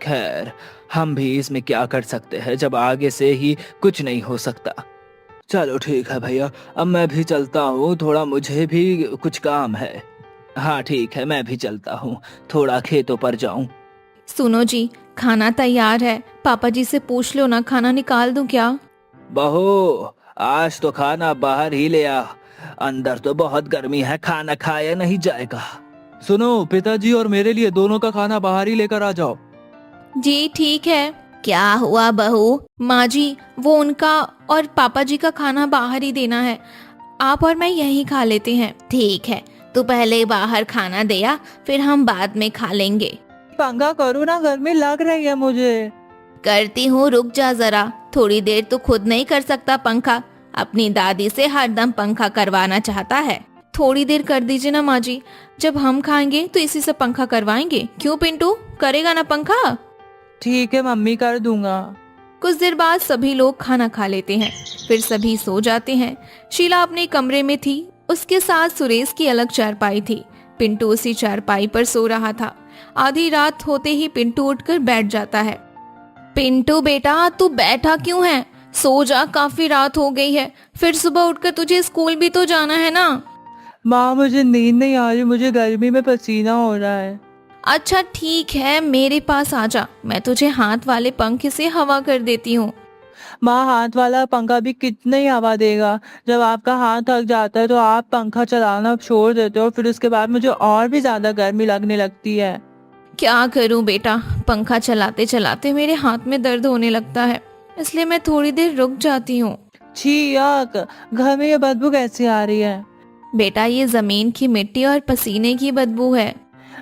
[SPEAKER 3] खैर, हम भी इसमें क्या कर सकते हैं जब आगे से ही कुछ नहीं हो सकता। चलो ठीक है भैया, अब मैं भी चलता हूँ, थोड़ा मुझे भी कुछ काम है। हाँ ठीक है, मैं भी चलता हूँ, थोड़ा खेतों पर जाऊं।
[SPEAKER 1] सुनो जी, खाना तैयार है, पापा जी से पूछ लो ना, खाना निकाल दूं क्या?
[SPEAKER 3] बहू, आज तो खाना बाहर ही ले आ, अंदर तो बहुत गर्मी है, खाना खाया नहीं जाएगा। सुनो, पिताजी और मेरे लिए दोनों का खाना बाहर ही लेकर आ जाओ।
[SPEAKER 1] जी ठीक है।
[SPEAKER 2] क्या हुआ बहू?
[SPEAKER 1] माँ जी, वो उनका और पापा जी का खाना बाहर ही देना है, आप और मैं यहीं खा लेते हैं।
[SPEAKER 2] ठीक है, तू पहले बाहर खाना दे आ, फिर हम बाद में खा लेंगे।
[SPEAKER 3] पंखा करो ना, गर्मी लग रही है मुझे।
[SPEAKER 2] करती हूँ, रुक जा जरा, थोड़ी देर तू खुद नहीं कर सकता पंखा? अपनी दादी से हरदम पंखा करवाना चाहता है।
[SPEAKER 1] थोड़ी देर कर दीजिए ना माँ जी, जब हम खाएंगे तो इसी से पंखा करवाएंगे। क्यों पिंटू, करेगा ना पंखा?
[SPEAKER 3] ठीक है मम्मी, कर दूंगा।
[SPEAKER 1] कुछ देर बाद सभी लोग खाना खा लेते हैं, फिर सभी सो जाते हैं। शीला अपने कमरे में थी, उसके साथ सुरेश की अलग चारपाई थी। पिंटू उसी चारपाई पर सो रहा था। आधी रात होते ही पिंटू उठकर बैठ जाता है। पिंटू बेटा, तू बैठा क्यों है? सो जा, काफी रात हो गई है, फिर सुबह उठकर तुझे स्कूल भी तो जाना है ना।
[SPEAKER 3] माँ, मुझे नींद नहीं आ रही, मुझे गर्मी में पसीना हो रहा है।
[SPEAKER 1] अच्छा ठीक है, मेरे पास आ जा, मैं तुझे हाथ वाले पंखे से हवा कर देती हूँ।
[SPEAKER 3] माँ, हाथ वाला पंखा भी कितनी हवा देगा? जब आपका हाथ थक जाता है तो आप पंखा चलाना छोड़ देते हो, फिर उसके बाद मुझे और भी ज्यादा गर्मी लगने लगती है।
[SPEAKER 1] क्या करूं बेटा, पंखा चलाते चलाते मेरे हाथ में दर्द होने लगता है, इसलिए मैं थोड़ी देर रुक जाती हूँ।
[SPEAKER 3] छी याक, घर में ये बदबू कैसी आ रही है?
[SPEAKER 1] बेटा, ये जमीन की मिट्टी और पसीने की बदबू है।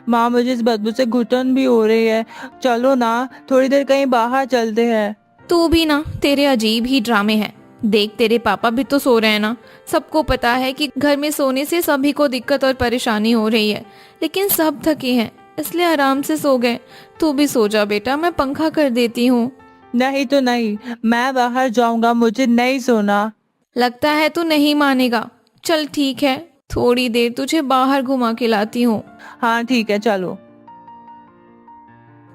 [SPEAKER 3] माँ, मुझे इस बदबू से घुटन भी हो रही है, चलो ना थोड़ी देर कहीं बाहर चलते हैं।
[SPEAKER 1] तू भी ना, तेरे अजीब ही ड्रामे हैं। देख, तेरे पापा भी तो सो रहे हैं ना। सबको पता है कि घर में सोने से सभी को दिक्कत और परेशानी हो रही है, लेकिन सब थके हैं इसलिए आराम से सो गए। तू भी सो जा बेटा, मैं पंखा कर देती हूँ।
[SPEAKER 3] नहीं तो नहीं, मैं बाहर जाऊंगा, मुझे नहीं सोना।
[SPEAKER 1] लगता है तू नहीं मानेगा। चल ठीक है, थोड़ी देर तुझे बाहर घुमा के लाती हूँ।
[SPEAKER 3] हाँ ठीक है, चलो।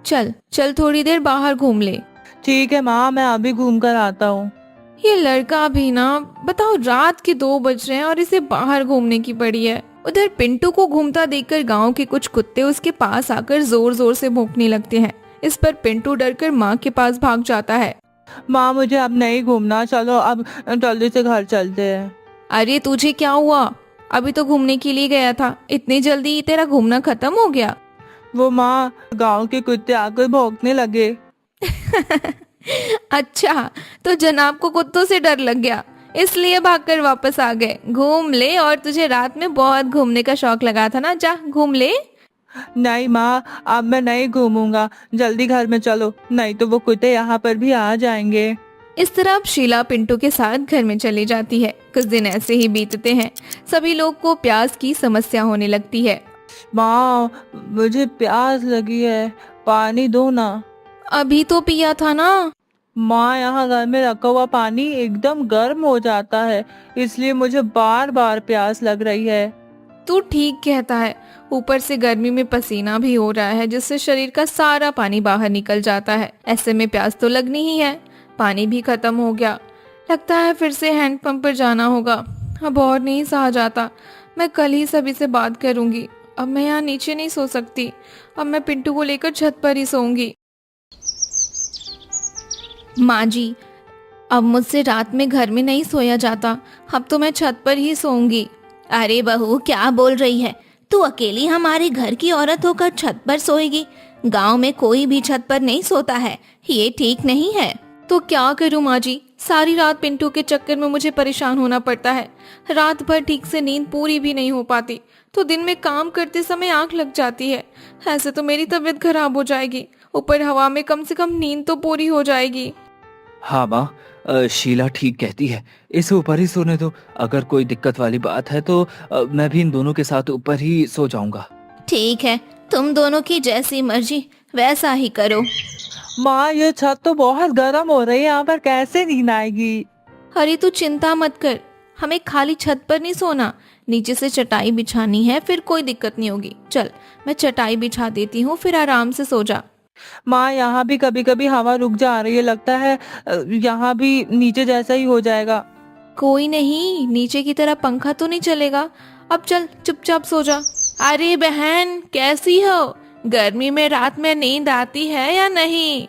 [SPEAKER 1] चल चल, थोड़ी देर बाहर घूम ले।
[SPEAKER 3] ठीक है माँ, मैं अभी घूम कर आता हूँ।
[SPEAKER 1] ये लड़का भी ना, बताओ रात के 2 बज रहे हैं और इसे बाहर घूमने की पड़ी है। उधर पिंटू को घूमता देखकर गांव के कुछ कुत्ते उसके पास आकर जोर जोर से भौंकने लगते हैं। इस पर पिंटू डरकर माँ के पास भाग जाता है।
[SPEAKER 3] माँ, मुझे अब नहीं घूमना, चलो अब जल्दी से घर चलते हैं।
[SPEAKER 1] अरे तुझे क्या हुआ? अभी तो घूमने के लिए गया था, इतनी जल्दी तेरा घूमना खत्म हो गया?
[SPEAKER 3] वो माँ, गांव के कुत्ते आकर भौंकने लगे।
[SPEAKER 1] अच्छा, तो जनाब को कुत्तों से डर लग गया, इसलिए भागकर वापस आ गए। घूम ले, और तुझे रात में बहुत घूमने का शौक लगा था ना, जा घूम ले।
[SPEAKER 3] नहीं माँ, अब मैं नहीं घूमूंगा, जल्दी घर में चलो, नहीं तो वो कुत्ते यहाँ पर भी आ जाएंगे।
[SPEAKER 1] इस तरह अब शीला पिंटू के साथ घर में चली जाती है। कुछ दिन ऐसे ही बीतते हैं। सभी लोग को प्यास की समस्या होने लगती है।
[SPEAKER 3] माँ, मुझे प्यास लगी है, पानी दो ना।
[SPEAKER 1] अभी तो पिया था ना।
[SPEAKER 3] माँ, यहाँ घर में रखा हुआ पानी एकदम गर्म हो जाता है, इसलिए मुझे बार बार प्यास लग रही है।
[SPEAKER 1] तू ठीक कहता है, ऊपर से गर्मी में पसीना भी हो रहा है, जिससे शरीर का सारा पानी बाहर निकल जाता है। ऐसे में प्यास तो लगनी ही है। पानी भी खत्म हो गया, लगता है फिर से हैंडपंप पर जाना होगा। अब और नहीं सहा जाता, मैं कल ही सभी से बात करूंगी। अब मैं यहाँ नीचे नहीं सो सकती, अब मैं पिंटू को लेकर छत पर ही सोऊंगी। माँ जी, अब मुझसे रात में घर में नहीं सोया जाता, अब तो मैं छत पर ही सोऊंगी।
[SPEAKER 2] अरे बहू, क्या बोल रही है? तू अकेली हमारे घर की औरत होकर छत पर सोएगी? गांव में कोई भी छत पर नहीं सोता है, ये ठीक नहीं है।
[SPEAKER 1] तो क्या करूं माँ जी, सारी रात पिंटू के चक्कर में मुझे परेशान होना पड़ता है। रात भर ठीक से नींद पूरी भी नहीं हो पाती, तो दिन में काम करते समय आंख लग जाती है। ऐसे तो मेरी तबीयत खराब हो जाएगी, ऊपर हवा में कम से कम नींद तो पूरी हो जाएगी।
[SPEAKER 3] हाँ माँ, शीला ठीक कहती है, इसे ऊपर ही सोने दो। अगर कोई दिक्कत वाली बात है तो मैं भी इन दोनों के साथ ऊपर ही सो जाऊंगा।
[SPEAKER 2] ठीक है, तुम दोनों की जैसी मर्जी वैसा ही करो।
[SPEAKER 3] माँ, ये छत तो बहुत गर्म हो रही है, यहाँ पर कैसे नींद आएगी?
[SPEAKER 1] अरे तू चिंता मत कर, हमें खाली छत पर नहीं सोना, नीचे से चटाई बिछानी है, फिर कोई दिक्कत नहीं होगी। चल, मैं चटाई बिछा देती हूँ, फिर आराम से सो जा।
[SPEAKER 3] माँ, यहाँ भी कभी कभी हवा रुक जा रही है, लगता है यहाँ भी नीचे जैसा ही हो जाएगा।
[SPEAKER 1] कोई नहीं, नीचे की तरफ पंखा तो नहीं चलेगा। अब चल चुपचाप सो जा।
[SPEAKER 4] अरे बहन, कैसी हो? गर्मी में रात में नींद आती है या नहीं?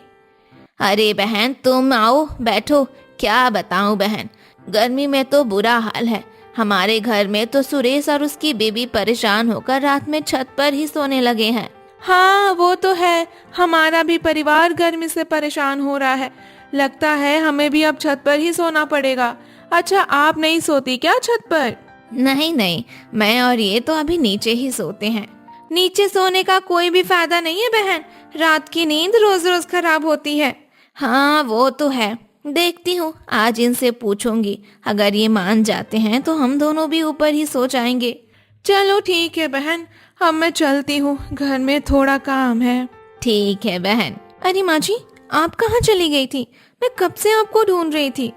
[SPEAKER 2] अरे बहन तुम आओ बैठो। क्या बताऊं बहन, गर्मी में तो बुरा हाल है। हमारे घर में तो सुरेश और उसकी बीबी परेशान होकर रात में छत पर ही सोने लगे हैं।
[SPEAKER 4] हाँ वो तो है, हमारा भी परिवार गर्मी से परेशान हो रहा है। लगता है हमें भी अब छत पर ही सोना पड़ेगा। अच्छा, आप नहीं सोती क्या छत पर?
[SPEAKER 2] नहीं नहीं, मैं और ये तो अभी नीचे ही सोते हैं।
[SPEAKER 4] नीचे सोने का कोई भी फायदा नहीं है बहन, रात की नींद रोज रोज खराब होती है।
[SPEAKER 2] हाँ वो तो है, देखती हूँ आज इनसे पूछूंगी। अगर ये मान जाते हैं तो हम दोनों भी ऊपर ही सो जाएंगे।
[SPEAKER 4] चलो ठीक है बहन, अब मैं चलती हूँ, घर में थोड़ा काम है।
[SPEAKER 2] ठीक है बहन।
[SPEAKER 1] अरे माँ जी, आप कहाँ चली गई थी? मैं कब से आपको ढूंढ रही थी।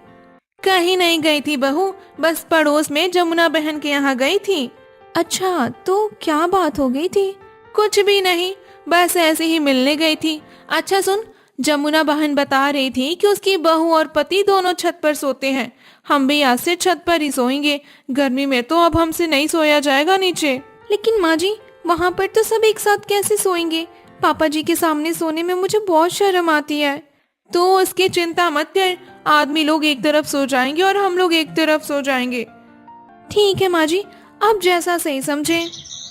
[SPEAKER 4] कहीं नहीं गई थी बहू, बस पड़ोस में जमुना बहन के यहाँ गई थी।
[SPEAKER 1] अच्छा, तो क्या बात हो गई थी?
[SPEAKER 4] कुछ भी नहीं, बस ऐसे ही मिलने गई थी। अच्छा सुन, जमुना बहन बता रही थी कि उसकी बहू और पति दोनों छत पर सोते हैं। हम भी आज से छत पर ही सोएंगे, गर्मी में तो अब हमसे नहीं सोया जाएगा नीचे।
[SPEAKER 1] लेकिन माँ जी, वहाँ पर तो सब एक साथ कैसे सोएंगे? पापा जी के सामने सोने में मुझे बहुत शर्म आती है।
[SPEAKER 4] तो उसकी चिंता मत कर, आदमी लोग एक तरफ सो जाएंगे और हम लोग एक तरफ सो जाएंगे।
[SPEAKER 1] ठीक है माँ जी, आप जैसा सही समझे।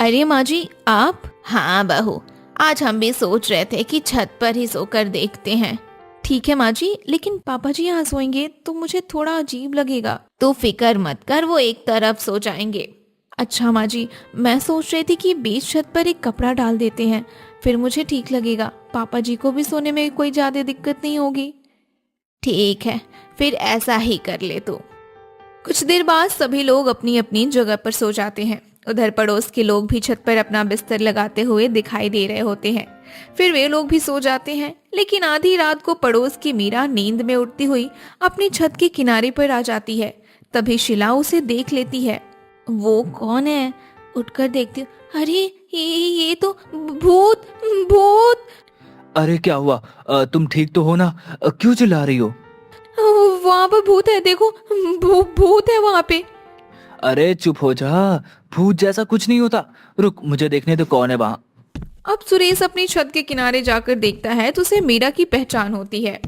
[SPEAKER 2] अरे माँ जी आप? हाँ बहू, आज हम भी सोच रहे थे कि छत पर ही सोकर देखते हैं।
[SPEAKER 1] ठीक है माँ जी, लेकिन पापा जी यहाँ सोएंगे तो मुझे थोड़ा अजीब लगेगा।
[SPEAKER 2] तो फिक्र मत कर, वो एक तरफ सो जाएंगे।
[SPEAKER 1] अच्छा माँ जी, मैं सोच रही थी कि बीच छत पर एक कपड़ा डाल देते हैं, फिर मुझे ठीक लगेगा। पापा जी को भी सोने में कोई ज्यादा दिक्कत नहीं होगी।
[SPEAKER 2] ठीक है, फिर ऐसा ही कर ले तू।
[SPEAKER 1] कुछ देर बाद सभी लोग अपनी अपनी जगह पर सो जाते हैं। उधर पड़ोस के लोग भी छत पर अपना बिस्तर लगाते हुए दिखाई दे रहे होते हैं। फिर वे लोग भी सो जाते हैं। लेकिन आधी रात को पड़ोस की मीरा नींद में उठती हुई अपनी छत के किनारे पर आ जाती है। तभी शिला उसे देख लेती है। वो कौन है? उठकर देखती हूँ, अरे ये तो भूत भूत।
[SPEAKER 3] अरे क्या हुआ? तुम ठीक तो हो ना? क्यों चिल्ला रही हो?
[SPEAKER 1] वहाँ पर भूत है, देखो भूत है वहाँ पे।
[SPEAKER 3] अरे चुप हो जा, भूत जैसा कुछ नहीं होता। रुक, मुझे देखने दो कौन है वहाँ।
[SPEAKER 1] अब सुरेश अपनी छत के किनारे जाकर देखता है तो उसे मीरा की पहचान होती है।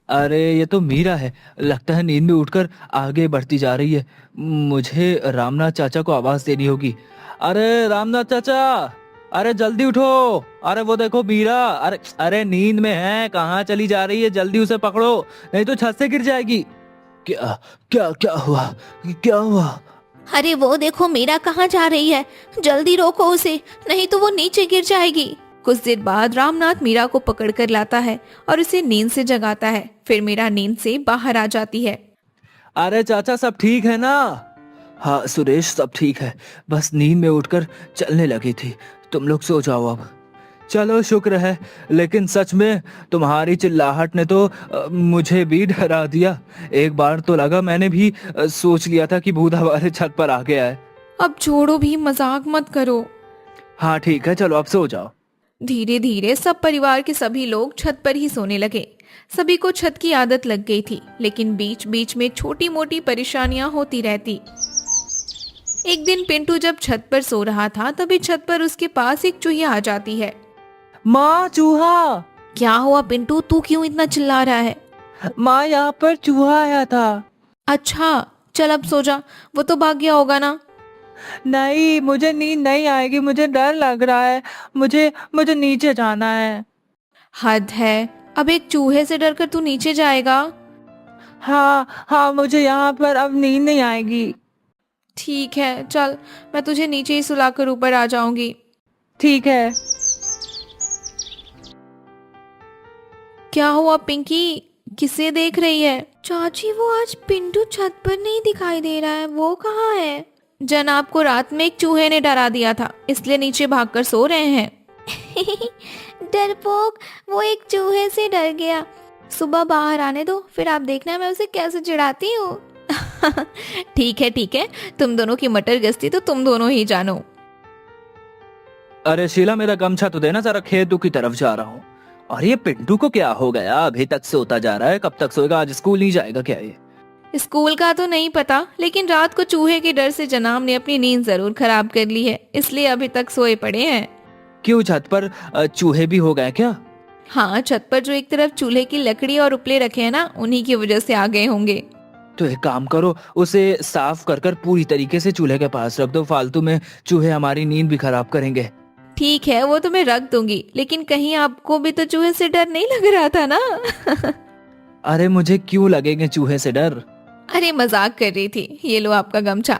[SPEAKER 3] अरे ये तो मीरा है, लगता है नींद में उठकर आगे बढ़ती जा रही है। मुझे रामनाथ चाचा को आवाज देनी होगी। अरे रामनाथ चाचा, अरे जल्दी उठो। अरे वो देखो मीरा, अरे अरे नींद में है, कहाँ चली जा रही है? जल्दी उसे पकड़ो, नहीं तो छत से गिर जाएगी। क्या क्या क्या हुआ? क्या हुआ?
[SPEAKER 2] अरे वो देखो मीरा कहाँ जा रही है, जल्दी रोको उसे, नहीं तो वो नीचे गिर जाएगी।
[SPEAKER 1] कुछ देर बाद रामनाथ मीरा को पकड़कर लाता है और उसे नींद से जगाता है। फिर मीरा नींद से बाहर आ जाती है।
[SPEAKER 3] अरे चाचा सब ठीक है ना? हाँ सुरेश, सब ठीक है, बस नींद में उठकर चलने लगी थी। तुम लोग सो जाओ अब। चलो शुक्र है, लेकिन सच में तुम्हारी चिल्लाहट ने तो मुझे भी डरा दिया। एक बार तो लगा, मैंने भी सोच लिया था कि भूत हमारे छत पर आ गया है।
[SPEAKER 1] अब छोड़ो भी, मजाक मत करो।
[SPEAKER 3] हाँ ठीक है, चलो अब सो जाओ।
[SPEAKER 1] धीरे धीरे सब परिवार के सभी लोग छत पर ही सोने लगे। सभी को छत की आदत लग गई थी, लेकिन बीच बीच में छोटी मोटी परेशानियां होती रहती। एक दिन पिंटू जब छत पर सो रहा था, तभी छत पर उसके पास एक चूहिया आ जाती है।
[SPEAKER 3] माँ चूहा!
[SPEAKER 1] क्या हुआ पिंटू, तू क्यों इतना चिल्ला रहा है?
[SPEAKER 3] माँ यहाँ पर चूहा आया था।
[SPEAKER 1] अच्छा चल अब सो जा, वो तो भाग गया होगा ना।
[SPEAKER 3] नहीं, मुझे नींद नहीं आएगी, मुझे डर लग रहा है, मुझे मुझे नीचे जाना है।
[SPEAKER 1] हद है, अब एक चूहे से डरकर तू नीचे जाएगा?
[SPEAKER 3] हाँ हाँ, मुझे यहाँ पर अब नींद नहीं आएगी।
[SPEAKER 1] ठीक है चल, मैं तुझे नीचे ही सुलाकर ऊपर आ जाऊंगी।
[SPEAKER 3] ठीक है।
[SPEAKER 1] क्या हुआ पिंकी, किसे देख रही है?
[SPEAKER 2] चाची वो आज पिंटू छत पर नहीं दिखाई दे रहा है, वो कहाँ है?
[SPEAKER 1] जनाब को रात में एक चूहे ने डरा दिया था, इसलिए नीचे भागकर सो रहे हैं।
[SPEAKER 2] डरपोक, वो एक चूहे से डर गया।
[SPEAKER 1] सुबह बाहर आने दो, फिर आप देखना मैं उसे कैसे चिढ़ाती हूँ। ठीक है, तुम दोनों की मटर गश्ती तो तुम दोनों ही जानो।
[SPEAKER 3] अरे शीला, मेरा गमछा तो देना, जरा खेतों की तरफ जा रहा हूँ। और ये पिंटू को क्या हो गया, अभी तक सोता जा रहा है? कब तक सोएगा? आज स्कूल नहीं जाएगा क्या ये?
[SPEAKER 1] स्कूल का तो नहीं पता, लेकिन रात को चूहे के डर से जनाब ने अपनी नींद जरूर खराब कर ली है, इसलिए अभी तक सोए पड़े हैं।
[SPEAKER 3] क्यों, छत पर चूहे भी हो गए क्या?
[SPEAKER 1] हाँ, छत पर जो एक तरफ चूल्हे की लकड़ी और उपले रखे हैं ना, उन्हीं की वजह से आ गए होंगे।
[SPEAKER 3] तो एक काम करो, उसे साफ कर कर पूरी तरीके से चूल्हे के पास रख दो, फालतू में चूहे हमारी नींद भी खराब करेंगे।
[SPEAKER 1] ठीक है, वो तो मैं रख दूंगी, लेकिन कहीं आपको भी तो चूहे से डर नहीं लग रहा था ना?
[SPEAKER 3] अरे मुझे क्यों लगेंगे चूहे से डर?
[SPEAKER 1] अरे मजाक कर रही थी। ये लो आपका गमछा।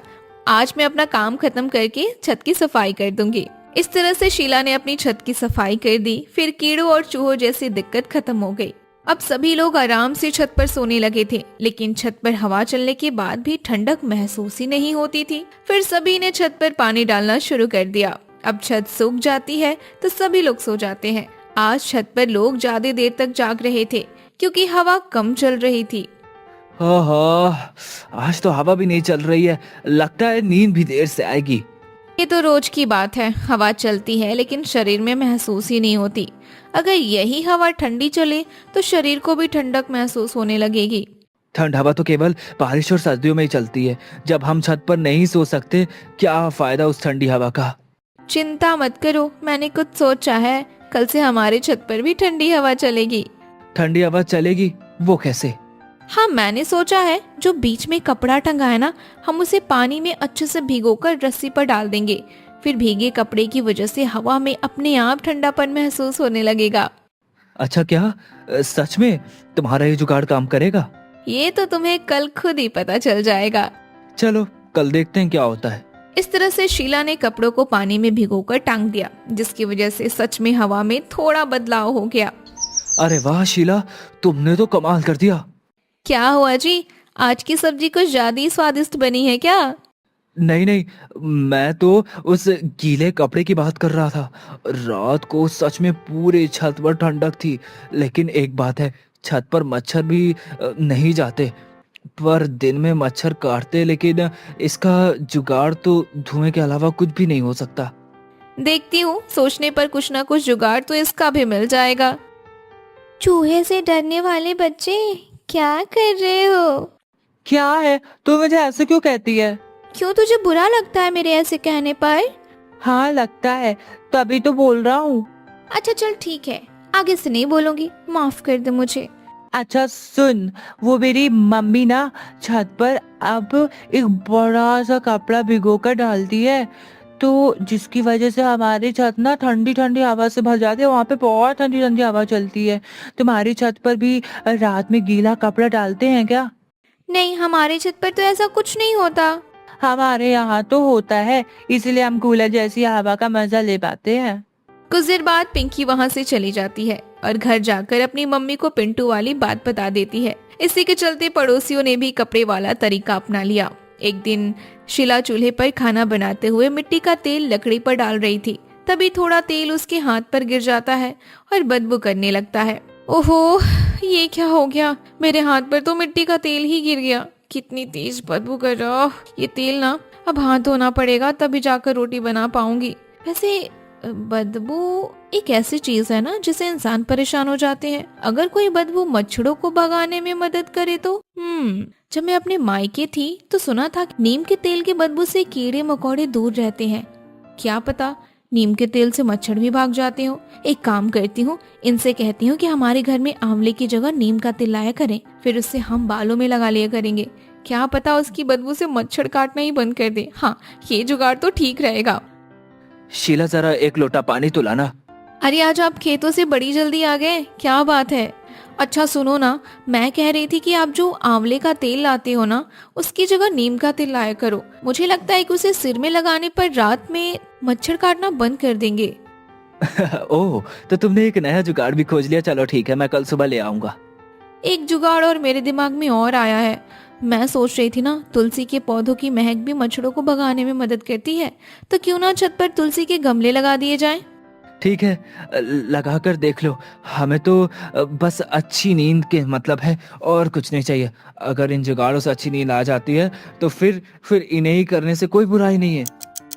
[SPEAKER 1] आज मैं अपना काम खत्म करके छत की सफाई कर दूंगी। इस तरह से शीला ने अपनी छत की सफाई कर दी। फिर कीड़ों और चूहों जैसी दिक्कत खत्म हो गई। अब सभी लोग आराम से छत पर सोने लगे थे, लेकिन छत पर हवा चलने के बाद भी ठंडक महसूस ही नहीं होती थी। फिर सभी ने छत पर पानी डालना शुरू कर दिया। अब छत सूख जाती है तो सभी लोग सो जाते हैं। आज छत पर लोग ज्यादा देर तक जाग रहे थे क्योंकि हवा कम चल रही थी।
[SPEAKER 3] आज तो हवा भी नहीं चल रही है, लगता है नींद भी देर से आएगी।
[SPEAKER 1] ये तो रोज की बात है, हवा चलती है लेकिन शरीर में महसूस ही नहीं होती। अगर यही हवा ठंडी चले तो शरीर को भी ठंडक महसूस होने लगेगी।
[SPEAKER 3] ठंड हवा तो केवल बारिश और सर्दियों में ही चलती है। जब हम छत पर नहीं सो सकते, क्या फायदा उस ठंडी हवा का?
[SPEAKER 1] चिंता मत करो, मैंने कुछ सोचा है। कल से हमारे छत पर भी ठंडी हवा चलेगी।
[SPEAKER 3] ठंडी हवा चलेगी? वो कैसे?
[SPEAKER 1] हाँ, मैंने सोचा है, जो बीच में कपड़ा टंगा है ना, हम उसे पानी में अच्छे से भिगोकर रस्सी पर डाल देंगे। फिर भीगे कपड़े की वजह से हवा में अपने आप ठंडापन महसूस होने लगेगा।
[SPEAKER 3] अच्छा, क्या सच में तुम्हारा ये जुगाड़ काम करेगा?
[SPEAKER 1] ये तो तुम्हें कल खुद ही पता चल जाएगा।
[SPEAKER 3] चलो कल देखते हैं क्या होता है।
[SPEAKER 1] इस तरह से शीला ने कपड़ों को पानी में भिगोकर टांग दिया, जिसकी वजह से सच में हवा में थोड़ा बदलाव हो गया।
[SPEAKER 3] अरे वाह शीला, तुमने तो कमाल कर दिया।
[SPEAKER 1] क्या हुआ जी, आज की सब्जी कुछ ज्यादा ही स्वादिष्ट बनी है क्या?
[SPEAKER 3] नहीं, मैं तो उस गीले कपड़े की बात कर रहा था। रात को सच में पूरे छत पर ठंडक थी, लेकिन एक बात है, छत पर मच्छर भी नहीं जाते। पर दिन में मच्छर काटते, लेकिन इसका जुगाड़ तो धुएं के अलावा कुछ भी नहीं हो सकता।
[SPEAKER 1] देखती हूँ, सोचने पर कुछ ना कुछ जुगाड़ तो इसका भी मिल जाएगा।
[SPEAKER 2] चूहे से डरने वाले बच्चे, क्या कर रहे हो?
[SPEAKER 3] क्या है, तू मुझे ऐसे क्यों कहती है?
[SPEAKER 2] क्यों, तुझे बुरा लगता है मेरे ऐसे कहने पर?
[SPEAKER 3] हाँ लगता है, तभी तो बोल रहा हूँ।
[SPEAKER 2] अच्छा चल ठीक है, आगे से नहीं बोलूंगी, माफ कर दे मुझे।
[SPEAKER 5] अच्छा सुन, वो मेरी मम्मी ना छत पर अब एक बड़ा सा कपड़ा भिगो कर डालती है, तो जिसकी वजह से हमारी छत ना ठंडी ठंडी हवा से भर जाती है। वहाँ पे बहुत ठंडी ठंडी हवा चलती है। तुम्हारी छत पर भी रात में गीला कपड़ा डालते हैं क्या?
[SPEAKER 2] नहीं, हमारे छत पर तो ऐसा कुछ नहीं होता।
[SPEAKER 5] हमारे यहाँ तो होता है, इसलिए हम कूलर जैसी हवा का मजा ले पाते हैं।
[SPEAKER 1] कुछ देर बाद पिंकी वहाँ से चली जाती है और घर जाकर अपनी मम्मी को पिंटू वाली बात बता देती है। इसी के चलते पड़ोसियों ने भी कपड़े वाला तरीका अपना लिया। एक दिन शीला चूल्हे पर खाना बनाते हुए मिट्टी का तेल लकड़ी पर डाल रही थी। तभी थोड़ा तेल उसके हाथ पर गिर जाता है और बदबू करने लगता है। ओहो, ये क्या हो गया? मेरे हाथ पर तो मिट्टी का तेल ही गिर गया। कितनी तेज बदबू कर रहा। ये तेल ना अब हाथ धोना पड़ेगा, तभी जाकर रोटी बना पाऊंगी। वैसे बदबू एक ऐसी चीज है ना जिसे इंसान परेशान हो जाते हैं। अगर कोई बदबू मच्छरों को भगाने में मदद करे तो जब मैं अपने मायके थी तो सुना था कि नीम के तेल के बदबू से कीड़े मकोड़े दूर रहते हैं। क्या पता नीम के तेल से मच्छर भी भाग जाते हो। एक काम करती हूँ, इनसे कहती हूँ कि हमारे घर में आंवले की जगह नीम का तेल लाया करें, फिर उससे हम बालों में लगा लिया करेंगे। क्या पता उसकी बदबू से मच्छर काटना ही बंद कर दे। हाँ, ये जुगाड़ तो ठीक रहेगा।
[SPEAKER 3] शीला जरा एक लोटा पानी तो लाना।
[SPEAKER 1] अरे आज आप खेतों से बड़ी जल्दी आ गए, क्या बात है? अच्छा सुनो ना, मैं कह रही थी कि आप जो आंवले का तेल लाते हो ना, उसकी जगह नीम का तेल लाया करो। मुझे लगता है कि उसे सिर में लगाने पर रात में मच्छर काटना बंद कर देंगे।
[SPEAKER 3] ओह, तो तुमने एक नया जुगाड़ भी खोज लिया। चलो ठीक है, मैं कल सुबह ले आऊंगा।
[SPEAKER 1] एक जुगाड़ और मेरे दिमाग में और आया है। मैं सोच रही थी ना, तुलसी के पौधों की महक भी मच्छरों को भगाने में मदद करती है, तो क्यों ना छत पर तुलसी के गमले लगा दिए जाएं?
[SPEAKER 3] ठीक है, लगा कर देख लो। हमें तो बस अच्छी नींद के मतलब है, और कुछ नहीं चाहिए। अगर इन जुगाड़ों से अच्छी नींद आ जाती है तो फिर इन्हें ही करने से कोई बुराई नहीं है।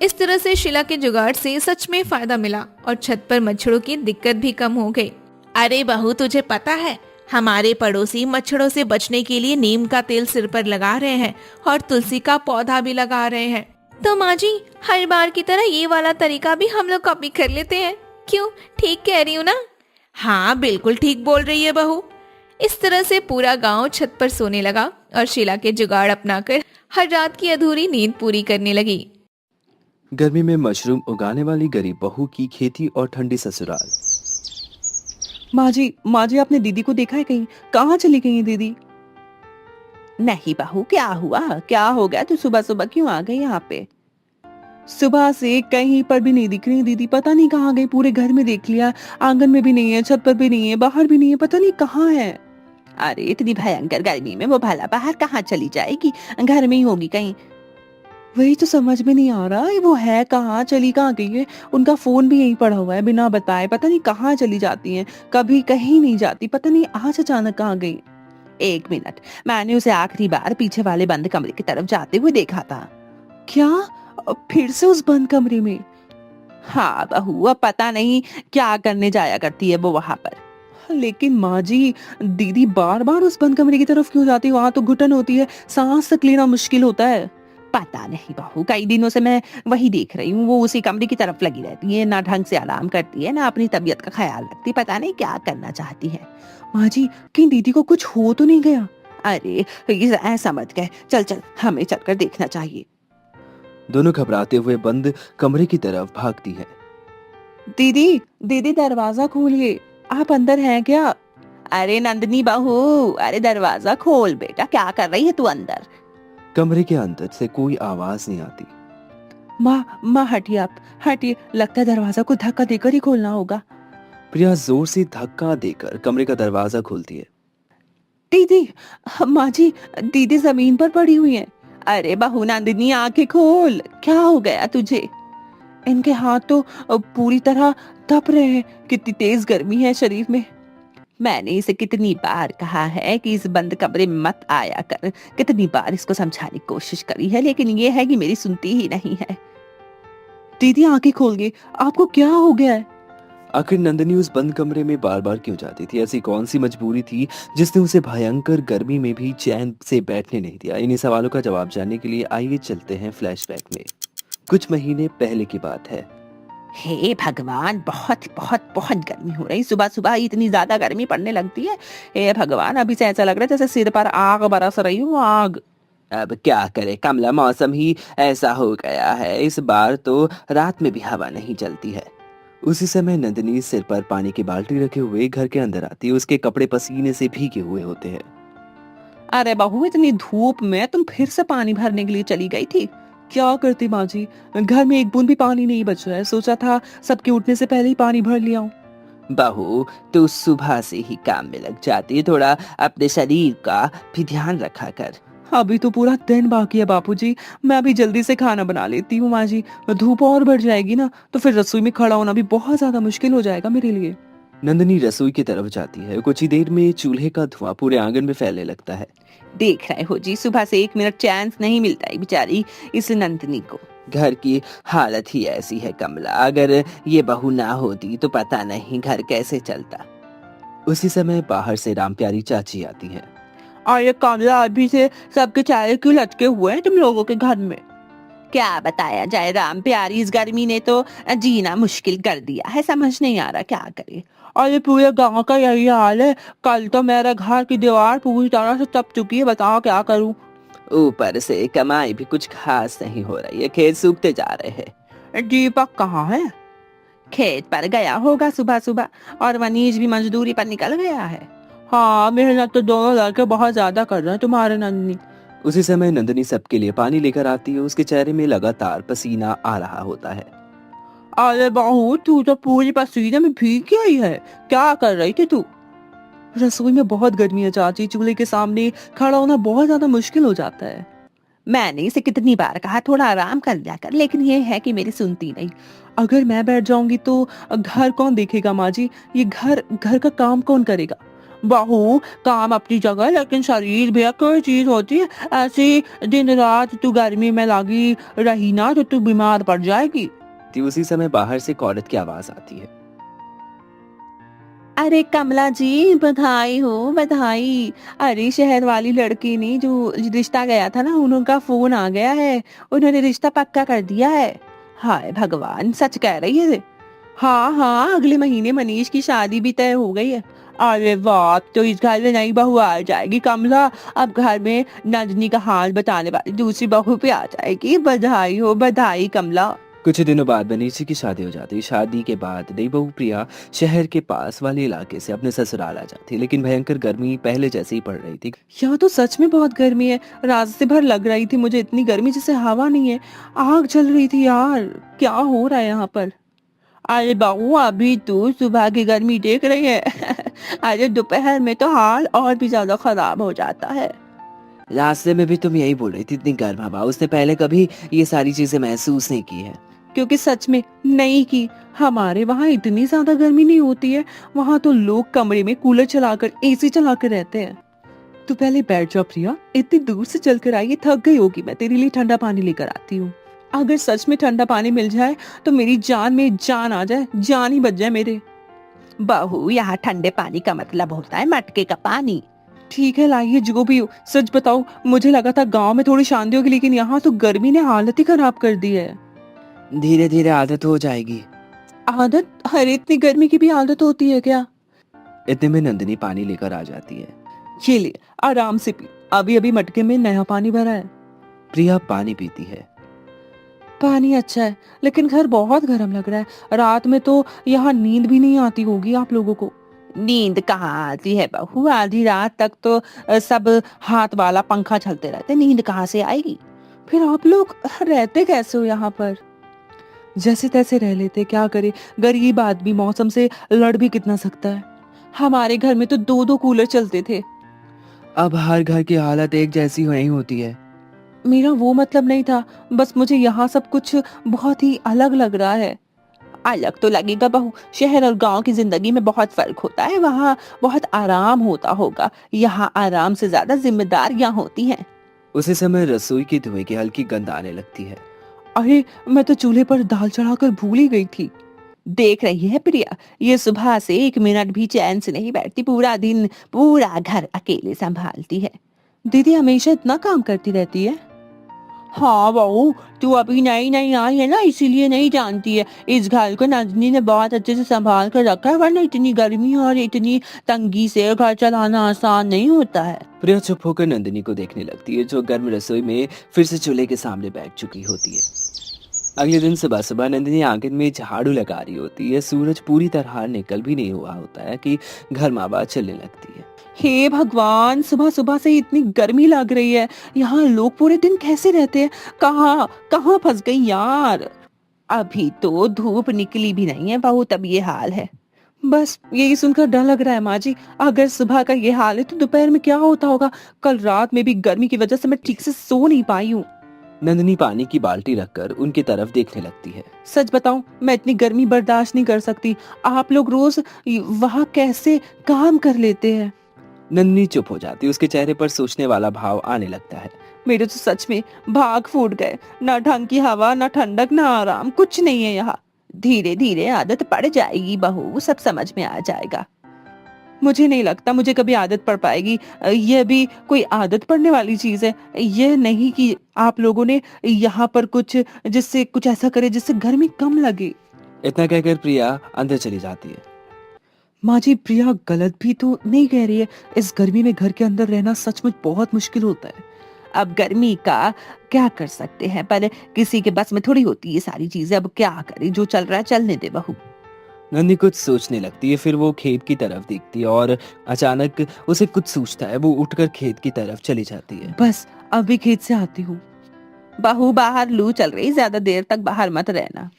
[SPEAKER 1] इस तरह से शीला के जुगाड़ से सच में फायदा मिला और छत पर मच्छरों की दिक्कत भी कम हो गई।
[SPEAKER 2] अरे बहू, तुझे पता है
[SPEAKER 4] हमारे पड़ोसी मच्छरों से बचने के लिए नीम का तेल सिर पर लगा रहे हैं और तुलसी का पौधा भी लगा रहे हैं।
[SPEAKER 1] तो माँ जी, हर बार की तरह ये वाला तरीका भी हम लोग कॉपी कर लेते हैं। क्यों, ठीक कह रही हूँ ना?
[SPEAKER 4] हाँ, बिल्कुल ठीक बोल रही है बहू।
[SPEAKER 1] इस तरह से पूरा गांव छत पर सोने लगा और शीला के जुगाड़ अपनाकर हर रात की अधूरी नींद पूरी करने लगी।
[SPEAKER 6] गर्मी में मशरूम उगाने वाली गरीब बहू की खेती और ठंडी ससुराल।
[SPEAKER 7] माँ जी आपने दीदी को देखा है कहीं? कहाँ चली गई है दीदी? नहीं बहू, क्या हुआ? क्या हो गया? तू सुबह सुबह क्यों आ गई यहाँ पे? सुबह से कहीं पर भी नहीं दिख रही दीदी, पता नहीं कहाँ गई। पूरे घर में देख लिया, आंगन में भी नहीं है, छत पर भी नहीं है, बाहर भी नहीं है, पता नहीं कहाँ है। अरे इतनी भयंकर गर्मी में वो भला बाहर कहाँ चली जाएगी? घर में ही होगी कहीं। वही तो समझ में नहीं आ रहा है, वो है कहाँ, चली कहाँ गई है? उनका फोन भी यहीं पड़ा हुआ है, बिना बताए पता नहीं कहाँ चली जाती हैं। कभी कहीं नहीं जाती, पता नहीं आज अचानक कहाँ गई। 1 मिनट, मैंने उसे आखिरी बार पीछे वाले बंद कमरे की तरफ जाते हुए देखा था। क्या? फिर से उस बंद कमरे में? हाँ बहू, अब पता नहीं क्या करने जाया करती है वो वहां पर। लेकिन माँ जी, दीदी बार बार उस बंद कमरे की तरफ क्यों जाती है? वहां तो घुटन होती है, सांस तक लेना मुश्किल होता है। पता नहीं बहू, कई दिनों से मैं वही देख रही हूँ। वो उसी कमरे की तरफ लगी रहती है, ना ढंग से आराम करती है, ना अपनी तबीयत का ख्याल रखती। पता नहीं क्या करना चाहती है। माँ जी, कहीं दीदी को कुछ हो तो नहीं गया? अरे ऐसा मत कह, चल हमें चलकर देखना चाहिए।
[SPEAKER 6] दोनों घबराते हुए बंद कमरे की तरफ भागती है।
[SPEAKER 7] दीदी दरवाजा खोलिए, आप अंदर हैं क्या? अरे नंदनी बहू, अरे दरवाजा खोल बेटा, क्या कर रही है तू अंदर?
[SPEAKER 6] कमरे के अंदर से कोई आवाज नहीं आती।
[SPEAKER 7] माँ हटिए, आप हटिए, लगता है दरवाजा को धक्का देकर ही खोलना होगा।
[SPEAKER 6] प्रिया जोर से धक्का देकर कमरे का दरवाजा खोलती है।
[SPEAKER 7] दीदी, माँ जी, दीदी जमीन पर पड़ी हुई है। अरे बहू नंदिनी, आंखें खोल, क्या हो गया तुझे? इनके हाथ तो पूरी तरह तप रहे हैं, कितनी तेज गर्मी है शरीर में। मैंने इसे कितनी बार कहा है कि इस बंद कमरे में मत आया कर, कितनी बार इसको समझाने की कोशिश करी है, लेकिन ये है कि मेरी सुनती ही नहीं है। दीदी आंखें खोल गई, आपको क्या हो गया है?
[SPEAKER 6] आखिर नंदिनी उस बंद कमरे में बार बार क्यों जाती थी? ऐसी कौन सी मजबूरी थी जिसने उसे भयंकर गर्मी में भी चैन से बैठने नहीं दिया? इन्हीं सवालों का जवाब जानने के लिए आइए चलते हैं फ्लैशबैक में। कुछ महीने पहले की बात है।
[SPEAKER 7] हे भगवान, बहुत बहुत बहुत गर्मी हो रही। सुबह सुबह इतनी ज्यादा गर्मी पड़ने लगती है। हे भगवान, अभी से ऐसा लग रहा है जैसे सिर पर आग बरस रही हो, आग।
[SPEAKER 6] अब क्या करे कमला, मौसम ही ऐसा हो गया है। इस बार तो रात में भी हवा नहीं चलती है। उसी समय नंदिनी सिर पर पानी की बाल्टी रखे हुए घर के अंदर आती है। उसके कपड़े पसीने से भीगे हुए होते हैं।
[SPEAKER 7] अरे बहू, इतनी धूप में तुम फिर से पानी भरने के लिए चली गई थी? क्या करती माँ जी, घर में एक बूंद भी पानी नहीं बच रहा है। सोचा था सबके उठने से पहले ही पानी भर लिया हूँ।
[SPEAKER 6] बहू, तू सुबह से ही काम में लग जाती है, थोड़ा अपने शरीर का भी ध्यान रखा कर।
[SPEAKER 7] अभी तो पूरा दिन बाकी है बापूजी, मैं अभी जल्दी से खाना बना लेती हूँ। माँ जी, धूप और बढ़ जाएगी ना तो फिर रसोई में खड़ा होना भी बहुत ज्यादा मुश्किल हो जाएगा मेरे लिए।
[SPEAKER 6] नंदिनी रसोई की तरफ जाती है। कुछ ही देर में चूल्हे का धुआं पूरे आंगन में फैलने लगता है।
[SPEAKER 7] देख रहे हो जी, सुबह से 1 मिनट चैन नहीं मिलता है बेचारी इस नंदिनी को।
[SPEAKER 6] घर की हालत ही ऐसी है कमला, अगर ये बहू ना होती तो पता नहीं घर कैसे चलता। उसी समय बाहर से रामप्यारी चाची आती हैं।
[SPEAKER 7] और ये कमला, अभी से सबके चेहरे क्यों लटके हुए हैं तुम लोगों के घर में? क्या बताया जाए राम प्यारी, इस गर्मी ने तो जीना मुश्किल कर दिया है। समझ नहीं आ रहा क्या करे। और ये पूरे गांव का यही हाल है। कल तो मेरे घर की दीवार पूरी तरह से तप चुकी है, बताओ क्या करूं।
[SPEAKER 6] ऊपर से कमाई भी कुछ खास नहीं हो रही है, खेत सूखते जा रहे हैं।
[SPEAKER 7] दीपक कहाँ है? खेत पर गया होगा सुबह सुबह, और मनीष भी मजदूरी पर निकल गया है। हाँ, मेहनत तो दोनों लड़के बहुत ज्यादा कर रहे हैं तुम्हारे नंदिनी।
[SPEAKER 6] उसी समय नंदिनी सबके लिए पानी लेकर आती है। उसके चेहरे में लगातार पसीना आ रहा होता है।
[SPEAKER 7] अरे बहू, तू तो पूरी पसीने में भीग गई है, क्या कर रही थी तू? रसोई में बहुत गर्मी है चाची, चूल्हे के सामने खड़ा होना बहुत ज्यादा मुश्किल हो जाता है। मैंने इसे कितनी बार कहा थोड़ा आराम कर लिया कर, लेकिन ये है कि मेरी सुनती नहीं। अगर मैं बैठ जाऊंगी तो घर कौन देखेगा माँ जी? ये घर का काम कौन करेगा? बहू, काम अपनी जगह, लेकिन शरीर भी कोई चीज होती है। ऐसी दिन रात तू गर्मी में लगी रही ना तो तू बीमार पड़ जाएगी।
[SPEAKER 6] उसी समय बाहर से एक औरत की आवाज आती है।
[SPEAKER 7] अरे कमला जी, बधाई हो बधाई। अरे शहर वाली लड़की ने जो रिश्ता गया था ना, उनका फोन आ गया है। उन्होंने रिश्ता पक्का कर दिया है। हाय भगवान, सच कह रही है। हाँ हाँ, अगले महीने मनीष की शादी भी तय हो गई है। अरे वाह, तो इस घर में नई बहू आ जाएगी कमला। अब घर में नंदिनी का हाल बताने वाली दूसरी बहू भी आ जाएगी। बधाई हो बधाई कमला।
[SPEAKER 6] कुछ ही दिनों बाद मनीष जी की शादी हो जाती। शादी के बाद नई बहू प्रिया शहर के पास वाले इलाके से अपने ससुराल आ जाती, लेकिन भयंकर गर्मी पहले जैसे ही पड़ रही थी।
[SPEAKER 7] यहाँ तो सच में बहुत गर्मी है। रात से भर लग रही थी मुझे इतनी गर्मी, जैसे हवा नहीं है। आग जल रही थी यार। क्या हो रहा है यहाँ पर? अरे बहू, अभी तो सुबह की गर्मी देख रही है। अरे दोपहर में तो हाल और भी ज्यादा खराब हो जाता है।
[SPEAKER 3] रास्ते में भी तुम यही बोल रही थी, इतनी गर्म हवा। उसने पहले कभी ये सारी चीजें महसूस नहीं की है।
[SPEAKER 7] क्योंकि सच में नहीं की। हमारे वहाँ इतनी ज्यादा गर्मी नहीं होती है। वहाँ तो लोग कमरे में कूलर चलाकर, एसी चलाकर रहते हैं। तू पहले बैठ जा प्रिया, इतनी दूर से चलकर आई है, थक गई होगी। मैं तेरे लिए ठंडा पानी लेकर आती हूँ। अगर सच में ठंडा पानी मिल जाए तो मेरी जान में जान आ जाए, जान ही बच जाए मेरे। बहू, यहाँ ठंडे पानी का मतलब होता है मटके का पानी। ठीक है, लाइए जो भी हो। सच बताओ, मुझे लगा था गांव में थोड़ी शांति होगी, लेकिन यहाँ तो गर्मी ने हालत ही खराब कर दी है।
[SPEAKER 3] धीरे धीरे आदत हो जाएगी।
[SPEAKER 7] आदत? अरे इतनी गर्मी की भी आदत होती है क्या?
[SPEAKER 6] इतने में नंदिनी पानी लेकर आ जाती है।
[SPEAKER 7] ये ले, आराम से पी। अभी अभी मटके में नया पानी भरा है।
[SPEAKER 6] प्रिया पानी पीती है।
[SPEAKER 7] पानी अच्छा है, लेकिन घर बहुत गर्म लग रहा है। रात में तो यहाँ नींद भी नहीं आती होगी आप लोगों को। नींद कहाँ आती है बहू? आधी रात तक तो सब हाथ वाला पंखा चलते रहते, नींद कहाँ से आएगी? फिर आप लोग रहते कैसे हो यहाँ पर? जैसे तैसे रह लेते, क्या करे। गरीब आदमी मौसम से लड़ भी कितना सकता है। हमारे घर में तो दो दो कूलर चलते थे।
[SPEAKER 3] अब हर घर की हालत एक जैसी नहीं होती है।
[SPEAKER 7] मेरा वो मतलब नहीं था, बस मुझे यहाँ सब कुछ बहुत ही अलग लग रहा है। अलग तो लगेगा बहू, शहर और गांव की जिंदगी में बहुत फर्क होता है। वहाँ बहुत आराम होता होगा, यहाँ आराम से ज्यादा जिम्मेदारियां होती हैं।
[SPEAKER 6] उसी समय रसोई की धुएं की हल्की गंध आने लगती है।
[SPEAKER 7] अरे मैं तो चूल्हे पर दाल चढ़ाकर भूल ही गई थी। देख रही है प्रिया, ये सुबह से 1 मिनट भी चैन से नहीं बैठती। पूरा दिन पूरा घर अकेले संभालती है। दीदी हमेशा इतना काम करती रहती है। हाँ बहू, तू अभी नई नई आई है ना, इसीलिए नहीं जानती है। इस घर को नंदिनी ने बहुत अच्छे से संभाल कर रखा है, वरना इतनी गर्मी और इतनी तंगी से घर चलाना आसान नहीं होता है।
[SPEAKER 6] प्रिया चुप होकर नंदिनी को देखने लगती है, जो गर्म रसोई में फिर से चूल्हे के सामने बैठ चुकी होती है। अगले दिन सुबह सुबह नंदिनी आंगन में झाड़ू लगा रही होती है। सूरज पूरी तरह निकल भी नहीं हुआ होता है कि गर्माहट चलने लगती है।
[SPEAKER 7] हे भगवान, सुबह सुबह से इतनी गर्मी लग रही है। यहाँ लोग पूरे दिन कैसे रहते हैं? कहाँ कहाँ फंस गई यार। अभी तो धूप निकली भी नहीं है बहू, तब ये हाल है। बस यही सुनकर डर लग रहा है माँ जी। अगर सुबह का ये हाल है तो दोपहर में क्या होता होगा? कल रात में भी गर्मी की वजह से मैं ठीक से सो नहीं पाई हूँ।
[SPEAKER 6] नंदिनी पानी की बाल्टी रखकर उनकी तरफ देखने लगती है।
[SPEAKER 7] सच बताऊं, मैं इतनी गर्मी बर्दाश्त नहीं कर सकती। आप लोग रोज वहाँ कैसे काम कर लेते हैं?
[SPEAKER 6] नंदिनी चुप हो जाती है। उसके चेहरे पर सोचने वाला भाव आने लगता है।
[SPEAKER 7] मेरे तो सच में भाग फूट गए। ना ढंग की हवा, ना ठंडक, ना आराम, कुछ नहीं है यहाँ। धीरे धीरे आदत पड़ जाएगी बहू, सब समझ में आ जाएगा। मुझे नहीं लगता मुझे कभी आदत पड़ पाएगी। यह भी कोई आदत पड़ने वाली चीज है। यह नहीं कि आप लोगों ने यहाँ पर कुछ ऐसा करे जिससे गर्मी कम लगे।
[SPEAKER 6] इतना कहकर प्रिया अंदर चली जाती है।
[SPEAKER 7] माँ जी, प्रिया गलत भी तो नहीं कह रही है। इस गर्मी में घर के अंदर रहना सचमुच बहुत मुश्किल होता है। अब गर्मी का क्या कर सकते हैं, पर किसी के बस में थोड़ी होती है सारी चीजें। अब क्या करे, जो चल रहा है चलने दे बहू।
[SPEAKER 6] नंदिनी कुछ सोचने लगती है, फिर वो खेत की तरफ देखती है और अचानक उसे कुछ सूझता है। वो उठकर खेत की तरफ चली जाती है।
[SPEAKER 7] बस अभी खेत से आती हूँ। बहू, बाहर लू चल रही, ज्यादा देर तक बाहर मत रहना।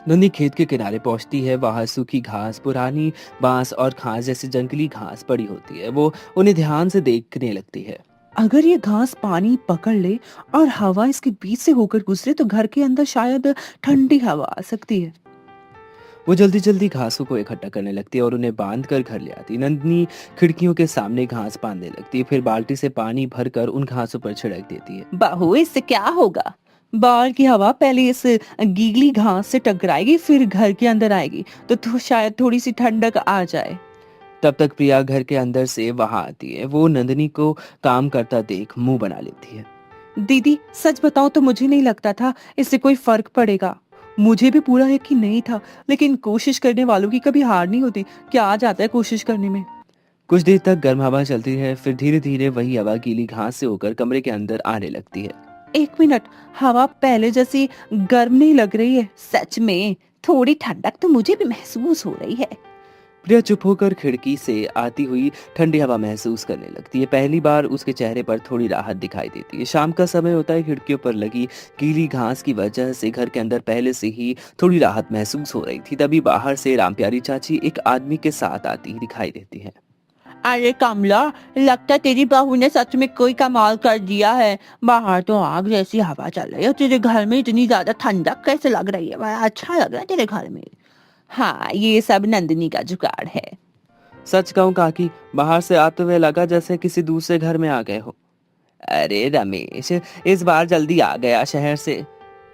[SPEAKER 6] नंदिनी खेत के किनारे पहुंचती है। वहां सूखी घास, पुरानी बांस और घास जैसी जंगली घास पड़ी होती है। वो उन्हें ध्यान से देखने लगती है।
[SPEAKER 7] अगर ये घास पानी पकड़ ले और हवा इसके बीच से होकर गुजरे तो घर के अंदर शायद ठंडी हवा आ सकती है।
[SPEAKER 6] वो जल्दी जल्दी घासों को इकट्ठा करने लगती है और उन्हें बांध कर घर ले आती। नंदिनी खिड़कियों के सामने घास बांधने लगती है, फिर बाल्टी से पानी भरकर उन घासों पर छिड़क देती है।
[SPEAKER 7] बहू, इससे क्या होगा? बाहर की हवा पहले इस गीली घास से टकराएगी, फिर घर के अंदर आएगी तो शायद थोड़ी सी ठंडक आ जाए।
[SPEAKER 6] तब तक प्रिया घर के अंदर से वहां आती है। वो नंदिनी को काम करता देख मुंह बना लेती है।
[SPEAKER 7] दीदी सच बताओ तो मुझे नहीं लगता था इससे कोई फर्क पड़ेगा। मुझे भी पूरा यकीन नहीं था, लेकिन कोशिश करने वालों की कभी हार नहीं होती। क्या आ जाता है कोशिश करने में।
[SPEAKER 6] कुछ देर तक गर्म हवा चलती है, फिर धीरे धीरे वही हवा गीली घास से होकर कमरे के अंदर आने लगती है।
[SPEAKER 7] 1 मिनट, हवा पहले जैसी गर्म नहीं लग रही है। सच में थोड़ी ठंडक तो मुझे भी महसूस हो रही है।
[SPEAKER 6] प्रिया चुप होकर खिड़की से आती हुई ठंडी हवा महसूस करने लगती है। पहली बार उसके चेहरे पर थोड़ी राहत दिखाई देती है। शाम का समय होता है। खिड़कियों पर लगी गीली घास की वजह से घर के अंदर पहले से ही थोड़ी राहत महसूस हो रही थी। तभी बाहर से रामप्यारी चाची एक आदमी के साथ आती दिखाई देती है।
[SPEAKER 7] अरे कमला, लगता है तेरी बहू ने सच में कोई कमाल कर दिया है। बाहर तो आग जैसी हवा चल रही है, तेरे घर में इतनी ज्यादा ठंडक कैसे लग रही है? बड़ा अच्छा लग रहा है तेरे घर में। हाँ, ये सब नंदिनी का जुगाड़ है।
[SPEAKER 6] सच कहूं काकी, बाहर से आते हुए लगा जैसे किसी दूसरे घर में आ गए हो। अरे रमेश, इस बार जल्दी आ गया शहर से।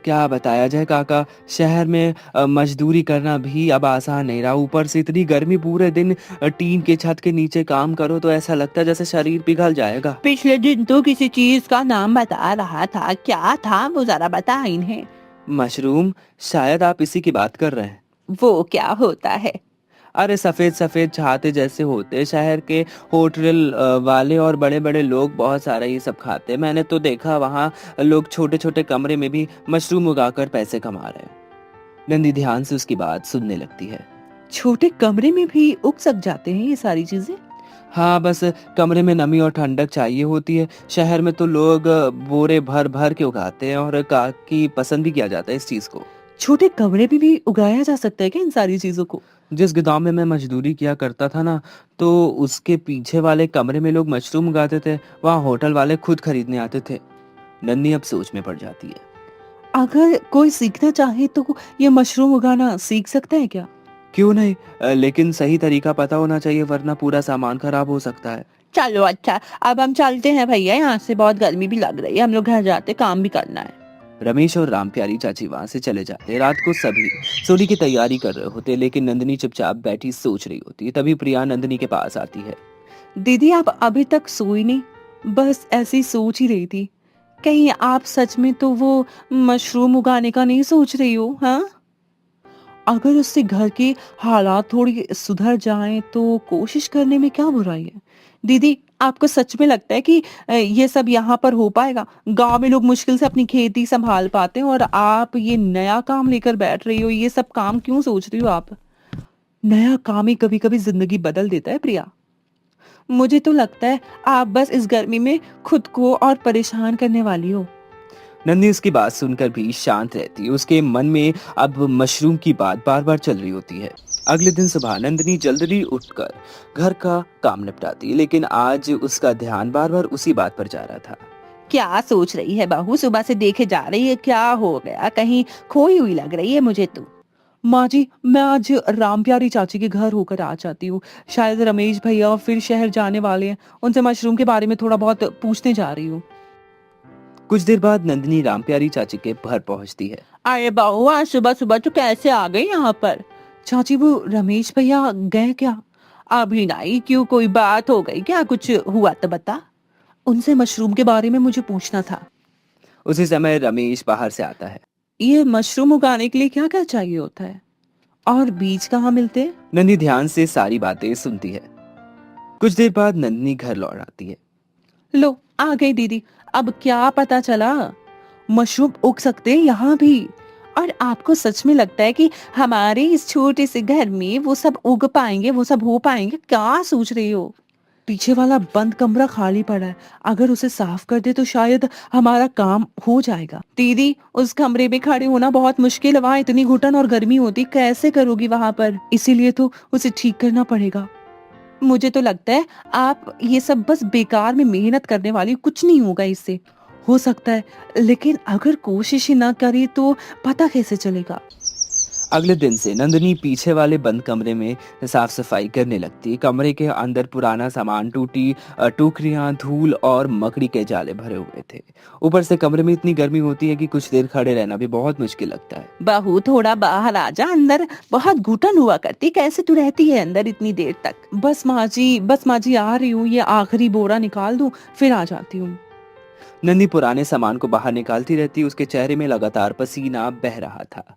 [SPEAKER 6] क्या बताया जाए काका, शहर में मजदूरी करना भी अब आसान नहीं रहा। ऊपर से इतनी गर्मी, पूरे दिन टीन के छत के नीचे काम करो तो ऐसा लगता है जैसे शरीर पिघल जाएगा।
[SPEAKER 7] पिछले दिन तो किसी चीज का नाम बता रहा था, क्या था वो जरा बता इन्हें।
[SPEAKER 6] मशरूम, शायद आप इसी की बात कर रहे हैं।
[SPEAKER 7] वो क्या होता है?
[SPEAKER 6] अरे सफेद सफेद छाते जैसे होते, शहर के होटल वाले और बड़े बड़े लोग बहुत सारा ये सब खाते। मैंने तो देखा वहाँ लोग छोटे छोटे कमरे में भी मशरूम उगाकर पैसे कमा रहे हैं। नंदी ध्यान से उसकी बात सुनने लगती है।
[SPEAKER 7] छोटे कमरे में भी उग सक जाते हैं ये सारी चीजें?
[SPEAKER 6] हाँ, बस कमरे में नमी और ठंडक चाहिए होती है। शहर में तो लोग बोरे भर भर के उगाते हैं और काफी पसंद भी किया जाता है इस चीज को।
[SPEAKER 7] छोटे कमरे में भी उगाया जा सकता है क्या इन सारी चीजों को?
[SPEAKER 6] जिस गोदाम में मैं मजदूरी किया करता था ना, तो उसके पीछे वाले कमरे में लोग मशरूम उगाते थे। वहाँ होटल वाले खुद खरीदने आते थे। नन्ही अब सोच में पड़ जाती है।
[SPEAKER 7] अगर कोई सीखना चाहे तो ये मशरूम उगाना सीख सकता है क्या?
[SPEAKER 6] क्यों नहीं, लेकिन सही तरीका पता होना चाहिए, वरना पूरा सामान खराब हो सकता है।
[SPEAKER 7] चलो अच्छा, अब हम चलते हैं भैया, यहाँ से बहुत गर्मी भी लग रही है। हम लोग घर जाते, काम भी करना है।
[SPEAKER 6] रमेश और रामप्यारी चाची वहां से चले जाते। रात को सभी सोने की तैयारी कर रहे होते, लेकिन नंदिनी चुपचाप बैठी सोच रही होती। तभी प्रिया नंदिनी के पास आती है।
[SPEAKER 7] दीदी आप अभी तक सोई नहीं? बस ऐसी सोच ही रही थी, कहीं आप सच में तो वो मशरूम उगाने का नहीं सोच रही हो? हाँ, अगर उससे घर के हालात थोड़ी सुधर जाएं तो कोशिश करने में क्या बुराई है? दीदी आपको सच में लगता है कि ये सब यहाँ पर हो पाएगा? गांव में लोग मुश्किल से अपनी खेती संभाल पाते हैं और आप ये नया काम लेकर बैठ रही हो। ये सब काम क्यों सोच रही हो आप? नया काम ही कभी कभी जिंदगी बदल देता है प्रिया। मुझे तो लगता है आप बस इस गर्मी में खुद को और परेशान करने वाली हो।
[SPEAKER 6] नंदी उसकी बात सुनकर भी शांत रहती है। उसके मन में अब मशरूम की बात बार बार चल रही होती है। अगले दिन सुबह नंदिनी जल्दी उठकर घर का काम निपटाती है, लेकिन आज उसका ध्यान बार बार उसी बात पर जा रहा था।
[SPEAKER 7] क्या सोच रही है बहू? सुबह से देखे जा रही है, क्या हो गया? कहीं खोई हुई लग रही है मुझे तो। माँ जी, मैं आज रामप्यारी चाची के घर होकर आ जाती हूँ। शायद रमेश भैया फिर शहर जाने वाले हैं, उनसे मशरूम के बारे में थोड़ा बहुत पूछने जा रही हूँ।
[SPEAKER 6] कुछ देर बाद नंदिनी रामप्यारी चाची के घर पहुंचती है।
[SPEAKER 7] अरे बहू, आज सुबह सुबह तो कैसे आ गई यहाँ पर? चाची वो रमेश भैया गए क्या? अभी नहीं, क्यों कोई बात हो गई क्या? कुछ हुआ तो बता। उनसे मशरूम के बारे में मुझे पूछना था।
[SPEAKER 6] उसी समय रमेश बाहर से आता है।
[SPEAKER 7] ये मशरूम उगाने के लिए क्या क्या चाहिए होता है और बीज कहाँ मिलते हैं?
[SPEAKER 6] नंदिनी ध्यान से सारी बातें सुनती है। कुछ देर बाद नंदिनी घर लौट आती है।
[SPEAKER 7] लो आ गई दीदी, अब क्या पता चला? मशरूम उग सकते हैं यहाँ भी? और आपको सच में लगता है कि हमारे इस छोटे से घर में वो सब उग पाएंगे, वो सब हो पाएंगे? क्या सोच रही हो? पीछे वाला बंद कमरा खाली पड़ा है, अगर उसे साफ कर दे तो शायद हमारा काम हो जाएगा। दीदी उस कमरे में खड़े होना बहुत मुश्किल है, वहाँ इतनी घुटन और गर्मी होती, कैसे करोगी वहां पर? इसीलिए तो उसे ठीक करना पड़ेगा। मुझे तो लगता है आप ये सब बस बेकार में मेहनत करने वाली, कुछ नहीं होगा इससे। हो सकता है, लेकिन अगर कोशिश ही ना करी तो पता कैसे चलेगा?
[SPEAKER 6] अगले दिन से नंदिनी पीछे वाले बंद कमरे में साफ सफाई करने लगती। कमरे के अंदर पुराना सामान, टूटी टोकरियां, धूल और मकड़ी के जाले भरे हुए थे। ऊपर से कमरे में इतनी गर्मी होती है कि कुछ देर खड़े रहना भी बहुत मुश्किल लगता है।
[SPEAKER 7] बहू थोड़ा बाहर आ जा, अंदर बहुत घुटन हुआ करती, कैसे तू रहती है अंदर इतनी देर तक? बस माँ जी आ रही हूँ, ये आखिरी बोरा निकाल दूं फिर आ जाती हूँ।
[SPEAKER 6] नंदी पुराने सामान को बाहर निकालती रहती। उसके चेहरे में लगातार पसीना बह रहा था।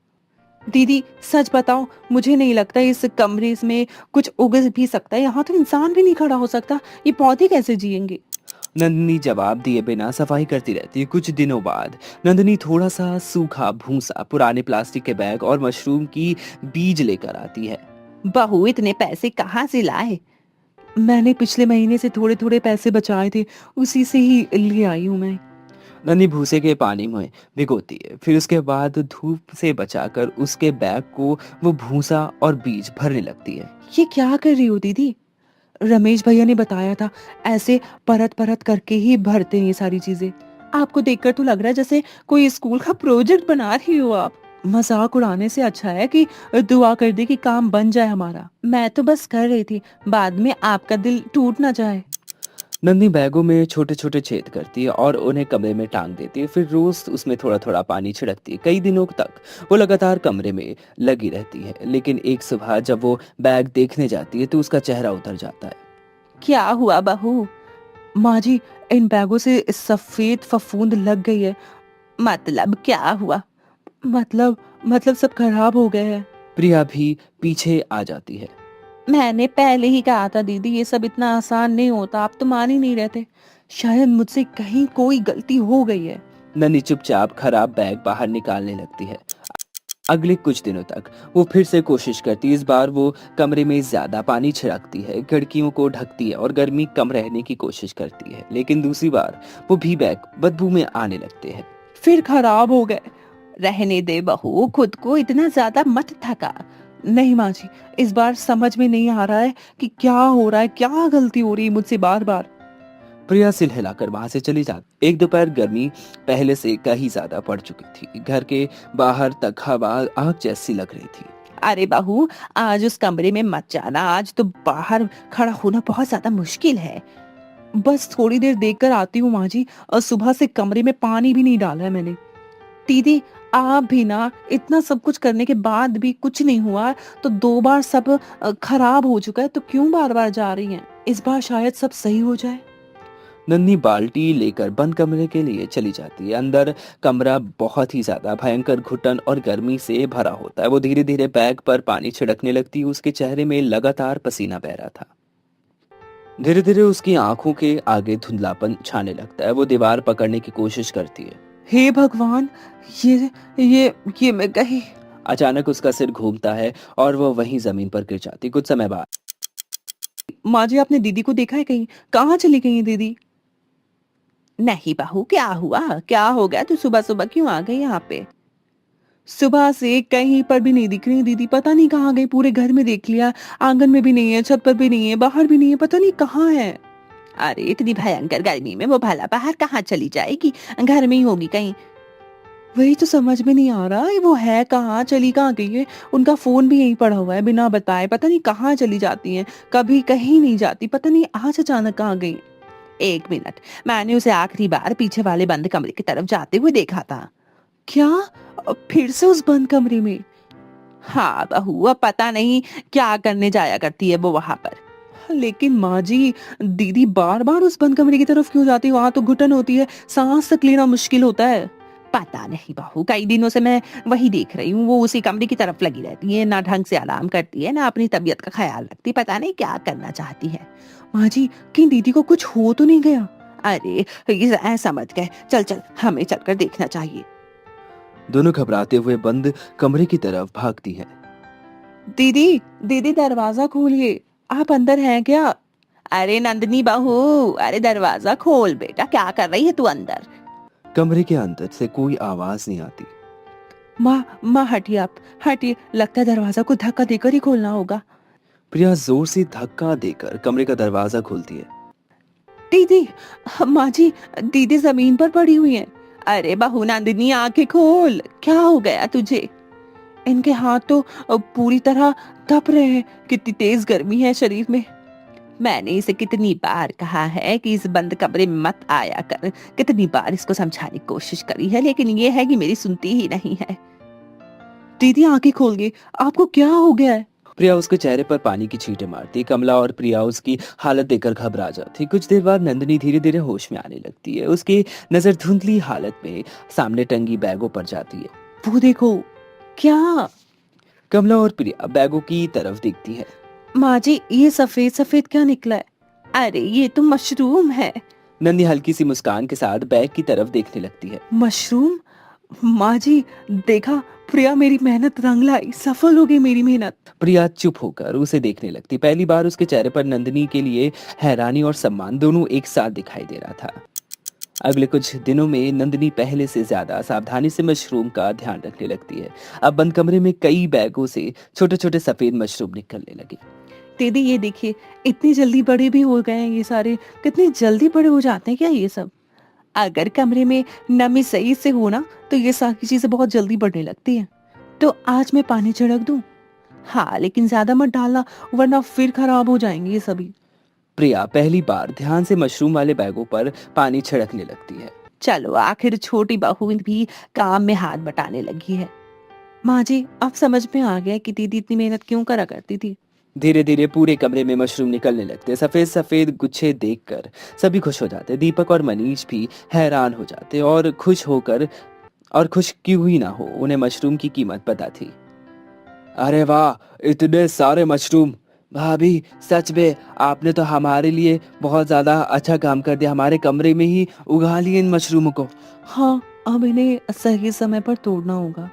[SPEAKER 7] दीदी सच बताओ, मुझे नहीं लगता इस कमरे में कुछ उग भी सकता है, यहाँ तो इंसान भी नहीं खड़ा हो सकता, ये पौधे कैसे जिएंगे?
[SPEAKER 6] नंदिनी जवाब दिए बिना सफाई करती रहती है। कुछ दिनों बाद नंदिनी थोड़ा सा सूखा भूसा, पुराने प्लास्टिक के बैग और मशरूम की बीज लेकर आती है।
[SPEAKER 7] बहू इतने पैसे कहाँ से लाए? मैंने पिछले महीने से थोड़े थोड़े पैसे बचाए थे, उसी से ही ले आई हूँ मैं।
[SPEAKER 6] नंदी भूसे के पानी में भिगोती है, फिर उसके बाद धूप से बचाकर उसके बैग को वो भूसा और बीज भरने लगती है।
[SPEAKER 7] ये क्या कर रही हो दीदी? रमेश भैया ने बताया था ऐसे परत परत करके ही भरते हैं ये सारी चीजें। आपको देखकर तो लग रहा है जैसे कोई स्कूल का प्रोजेक्ट बना रही हो आप। मजाक उड़ाने से अच्छा है कि दुआ कर दे कि काम बन जाए हमारा। मैं तो बस कर रही थी, बाद में आपका दिल टूट ना जाए।
[SPEAKER 6] नंदी बैगों में छोटे छोटे छेद करती है और उन्हें कमरे में टांग देती है। फिर रोज उसमें थोड़ा थोड़ा पानी छिड़कती है। कई दिनों तक वो लगातार कमरे में लगी रहती है, लेकिन एक सुबह जब वो बैग देखने जाती है तो उसका चेहरा उतर जाता है।
[SPEAKER 7] क्या हुआ बहू? माँ जी, इन बैगों से सफेद फफूंद लग गई है। मतलब क्या हुआ? मतलब सब खराब हो गए हैं।
[SPEAKER 6] प्रिया भी पीछे आ जाती है।
[SPEAKER 7] मैंने पहले ही कहा था दीदी, ये सब इतना आसान नहीं होता, आप तो मान ही नहीं रहते। शायद मुझसे कहीं कोई गलती हो गई है।
[SPEAKER 6] नंदी चुपचाप खराब बैग बाहर निकालने लगती है। अगले कुछ दिनों तक वो फिर से कोशिश करती है। इस बार वो कमरे में ज्यादा पानी छिड़कती है, खिड़कियों को ढकती है और गर्मी कम रहने की कोशिश करती है। लेकिन दूसरी बार वो भी बैग बदबू में आने लगते हैं।
[SPEAKER 7] फिर खराब हो गए। रहने दे बहू, खुद को इतना ज्यादा मत थका। नहीं माँ जी, इस बार समझ में नहीं आ रहा है कि क्या हो रहा है, क्या गलती हो रही है मुझसे बार बार।
[SPEAKER 6] प्रिया सिल हिलाकर वहां से चली जाती। एक दोपहर गर्मी पहले से कहीं ज्यादा पड़ चुकी थी। घर के बाहर तक हवा आग जैसी लग रही थी।
[SPEAKER 7] अरे बहू, आज उस कमरे में मत जाना, आज तो बाहर खड़ा होना बहुत ज्यादा मुश्किल है। बस थोड़ी देर देख कर आती हूँ माँ जी, और सुबह से कमरे में पानी भी नहीं डाला है मैंने। दीदी आप भी ना, इतना सब कुछ करने के बाद भी कुछ नहीं हुआ तो 2 बार सब खराब हो चुका है, तो क्यों बार बार जा रही हैं? इस बार शायद सब सही हो जाए।
[SPEAKER 6] नन्ही बाल्टी लेकर बंद कमरे के लिए चली जाती है। अंदर कमरा बहुत ही ज्यादा भयंकर घुटन और गर्मी से भरा होता है। वो धीरे धीरे बैग पर पानी छिड़कने लगती है। उसके चेहरे में लगातार पसीना बह रहा था। धीरे धीरे उसकी आंखों के आगे धुंधलापन छाने लगता है। वो दीवार पकड़ने की कोशिश करती है।
[SPEAKER 7] हे भगवान, ये मैं कहीं।
[SPEAKER 6] अचानक उसका सिर घूमता है और वो वहीं जमीन पर गिर जाती। कुछ समय बाद
[SPEAKER 7] माँ जी, आपने दीदी को देखा है कहीं? कहाँ चली गई है दीदी? नहीं बहू, क्या हुआ, क्या हो गया? तू सुबह सुबह क्यों आ गई यहाँ पे? सुबह से कहीं पर भी नहीं दिख रही दीदी, पता नहीं कहाँ गई। पूरे घर में देख लिया, आंगन में भी नहीं है, छत पर भी नहीं है, बाहर भी नहीं है, पता नहीं कहाँ है। अरे इतनी भयंकर गर्मी में वो भला बाहर कहाँ चली जाएगी? घर में ही होगी कहीं। वही तो समझ में नहीं आ रहा है, वो है कहाँ, चली कहाँ गई है? उनका फोन भी यहीं पड़ा हुआ है, बिना बताए पता नहीं कहाँ चली जाती हैं, कभी कहीं नहीं जाती, पता नहीं आज अचानक कहाँ गई। 1 मिनट, मैंने उसे आखिरी बार पीछे वाले बंद कमरे की तरफ जाते हुए देखा था। क्या? फिर से उस बंद कमरे में? हाँ बहू, अब पता नहीं क्या करने जाया करती है वो वहां पर। लेकिन माँ जी, दीदी बार बार उस बंद कमरे की तरफ क्यों जाती है? वहां तो घुटन होती है, सांस तक लेना मुश्किल होता है। पता नहीं बहू, कई दिनों से मैं वही देख रही हूँ, वो उसी कमरे की तरफ लगी रहती है, ना ढंग से आराम करती है, ना अपनी तबीयत का ख्याल रखती, पता नहीं क्या करना चाहती है। माँ जी, कहीं दीदी को कुछ हो तो नहीं गया? अरे ऐसा मत कह, चल चल, हमें चलकर देखना चाहिए।
[SPEAKER 6] दोनों घबराते हुए बंद कमरे की तरफ भागती है।
[SPEAKER 7] दीदी दीदी, दरवाजा खोलिए, आप अंदर हैं क्या? अरे नंदिनी बहू, अरे दरवाजा खोल बेटा, क्या कर रही है तू अंदर?
[SPEAKER 6] कमरे के अंदर से कोई आवाज नहीं आती।
[SPEAKER 7] माँ हटिए, आप हटिए, लगता है दरवाजा को धक्का देकर ही खोलना होगा।
[SPEAKER 6] प्रिया जोर से धक्का देकर कमरे का दरवाजा खोलती है।
[SPEAKER 7] दीदी, माँ जी, दीदी जमीन पर पड़ी हुई है। अरे बहू नंदिनी, आंखें खोल, क्या हो गया तुझे? इनके हाथ तो पूरी तरह तप रहे हैं। कितनी तेज गर्मी है शरीर में। मैंने इसे कितनी बार कहा है कि इस बंद कमरे में मत आया कर। कितनी बार इसको समझाने की कोशिश करी है, लेकिन ये है कि मेरी सुनती ही नहीं है। दीदी आंखें खोल गई, आपको क्या हो गया है?
[SPEAKER 6] प्रिया उसके चेहरे पर पानी की छींटें मारती। कमला और प्रिया उसकी हालत देखकर घबरा जाती। कुछ देर बाद नंदिनी धीरे धीरे होश में आने लगती है। उसकी नजर धुंधली हालत में सामने टंगी बैगों पर जाती है।
[SPEAKER 7] वो देखो। क्या?
[SPEAKER 6] कमला और प्रिया बैगों की तरफ देखती है।
[SPEAKER 7] माँ जी, ये सफेद सफेद क्या निकला है? अरे ये तो मशरूम है।
[SPEAKER 6] नंदी हल्की सी मुस्कान के साथ बैग की तरफ देखने लगती है।
[SPEAKER 7] मशरूम? माँ जी देखा, प्रिया मेरी मेहनत रंग लाई, सफल हो गई मेरी मेहनत।
[SPEAKER 6] प्रिया चुप होकर उसे देखने लगती। पहली बार उसके चेहरे पर नंदिनी के लिए हैरानी और सम्मान दोनों एक साथ दिखाई दे रहा था। अगले कुछ दिनों में नंदिनी पहले से ज्यादा सावधानी से मशरूम का ध्यान रखने लगती है। अब बंद कमरे में कई बैगों से छोटे छोटे सफेद मशरूम निकलने लगे।
[SPEAKER 7] दीदी ये देखिए, इतनी जल्दी बड़े भी हो गए हैं ये सारे। कितनी जल्दी बड़े हो जाते हैं क्या ये सब? अगर कमरे में नमी सही से हो ना, तो ये सारी चीजें बहुत जल्दी बढ़ने लगती हैं। तो आज मैं पानी छिड़क दूं? हाँ, लेकिन ज्यादा मत डालना, वरना फिर खराब हो जाएंगे ये सभी।
[SPEAKER 6] प्रिया पहली बार ध्यान से मशरूम वाले बैगों पर पानी छिड़कने लगती है।
[SPEAKER 7] चलो, आखिर छोटी बहू भी काम में हाथ बटाने लगी है। माँ जी, अब समझ में आ गया कि दीदी इतनी मेहनत क्यों करा करती थी।
[SPEAKER 6] धीरे धीरे पूरे कमरे में मशरूम निकलने लगते। सफेद सफेद गुच्छे देखकर सभी खुश हो जाते। दीपक और मनीष भी हैरान हो जाते और खुश क्यों ही ना हो, उन्हें मशरूम की कीमत पता थी। अरे वाह, इतने सारे मशरूम! भाभी सच में आपने तो हमारे लिए बहुत ज्यादा अच्छा काम कर दिया। हमारे कमरे में ही उगा लिए इन मशरूमों को।
[SPEAKER 7] हाँ, अब इन्हें सही समय पर तोड़ना होगा।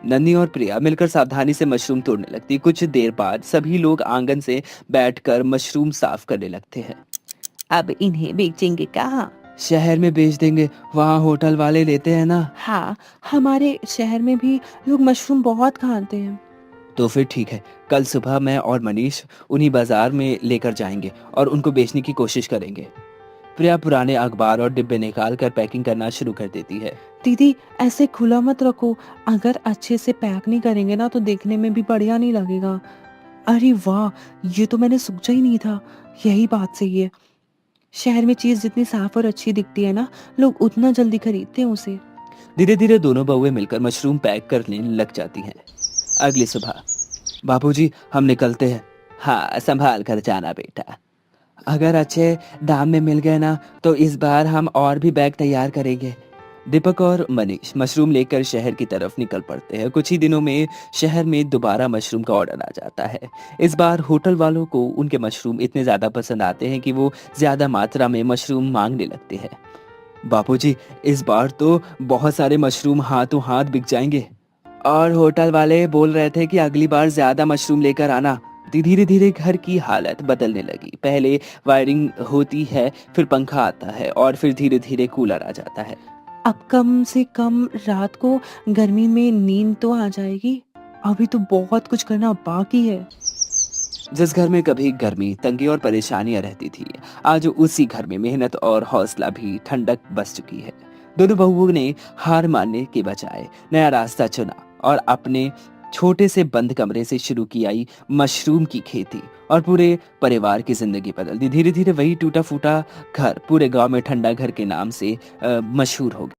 [SPEAKER 6] नन्ही और प्रिया मिलकर सावधानी से मशरूम तोड़ने लगती। कुछ देर बाद सभी लोग आंगन से बैठकर मशरूम साफ करने लगते हैं।
[SPEAKER 7] अब इन्हें बेचेंगे कहाँ?
[SPEAKER 6] शहर में बेच देंगे, वहाँ होटल वाले लेते हैं ना।
[SPEAKER 7] हाँ, हमारे शहर में भी लोग मशरूम बहुत खाते हैं।
[SPEAKER 6] तो फिर ठीक है, कल सुबह मैं और मनीष उन्हीं बाजार में लेकर जाएंगे और उनको बेचने की कोशिश करेंगे। प्रिया पुराने अखबार और डिब्बे निकाल कर पैकिंग करना शुरू कर देती है।
[SPEAKER 7] दीदी ऐसे खुला मत रखो, अगर अच्छे से पैक नहीं करेंगे ना तो देखने में भी बढ़िया नहीं लगेगा। अरे वाह, ये तो मैंने सोचा ही नहीं था। यही बात सही है, शहर में चीज जितनी साफ और अच्छी दिखती है ना, लोग उतना जल्दी खरीदते हैं उसे।
[SPEAKER 6] धीरे धीरे दोनों बहुएं मिलकर मशरूम पैक करने लग जाती हैं। अगली सुबह, बापूजी हम निकलते हैं। हाँ, संभाल कर जाना बेटा। अगर अच्छे दाम में मिल गए ना तो इस बार हम और भी बैग तैयार करेंगे। दीपक और मनीष मशरूम लेकर शहर की तरफ निकल पड़ते हैं। कुछ ही दिनों में शहर में दोबारा मशरूम का ऑर्डर आ जाता है। इस बार होटल वालों को उनके मशरूम इतने ज्यादा पसंद आते हैं कि वो ज्यादा मात्रा में मशरूम मांगने लगते हैं। बापूजी इस बार तो बहुत सारे मशरूम हाथों हाथ बिक जाएंगे। और होटल वाले बोल रहे थे कि अगली बार ज्यादा मशरूम लेकर आना। धीरे धीरे घर की हालत बदलने लगी। पहले वायरिंग होती है, फिर पंखा आता है और फिर धीरे धीरे कूलर आ जाता है।
[SPEAKER 7] अब कम से कम रात को गर्मी में नींद तो आ जाएगी। अभी तो बहुत कुछ करना बाकी है।
[SPEAKER 6] जिस घर में कभी गर्मी, तंगी और परेशानियां रहती थी, आज उसी घर में मेहनत और हौसला भी ठंडक बस चुकी है। दोनों बहुओं ने हार मानने के बजाय नया रास्ता चुना और अपने छोटे से बंद कमरे से शुरू की आई मशरूम की खेती और पूरे परिवार की जिंदगी बदल दी। धीरे धीरे वही टूटा फूटा घर पूरे गांव में ठंडा घर के नाम से मशहूर हो गया।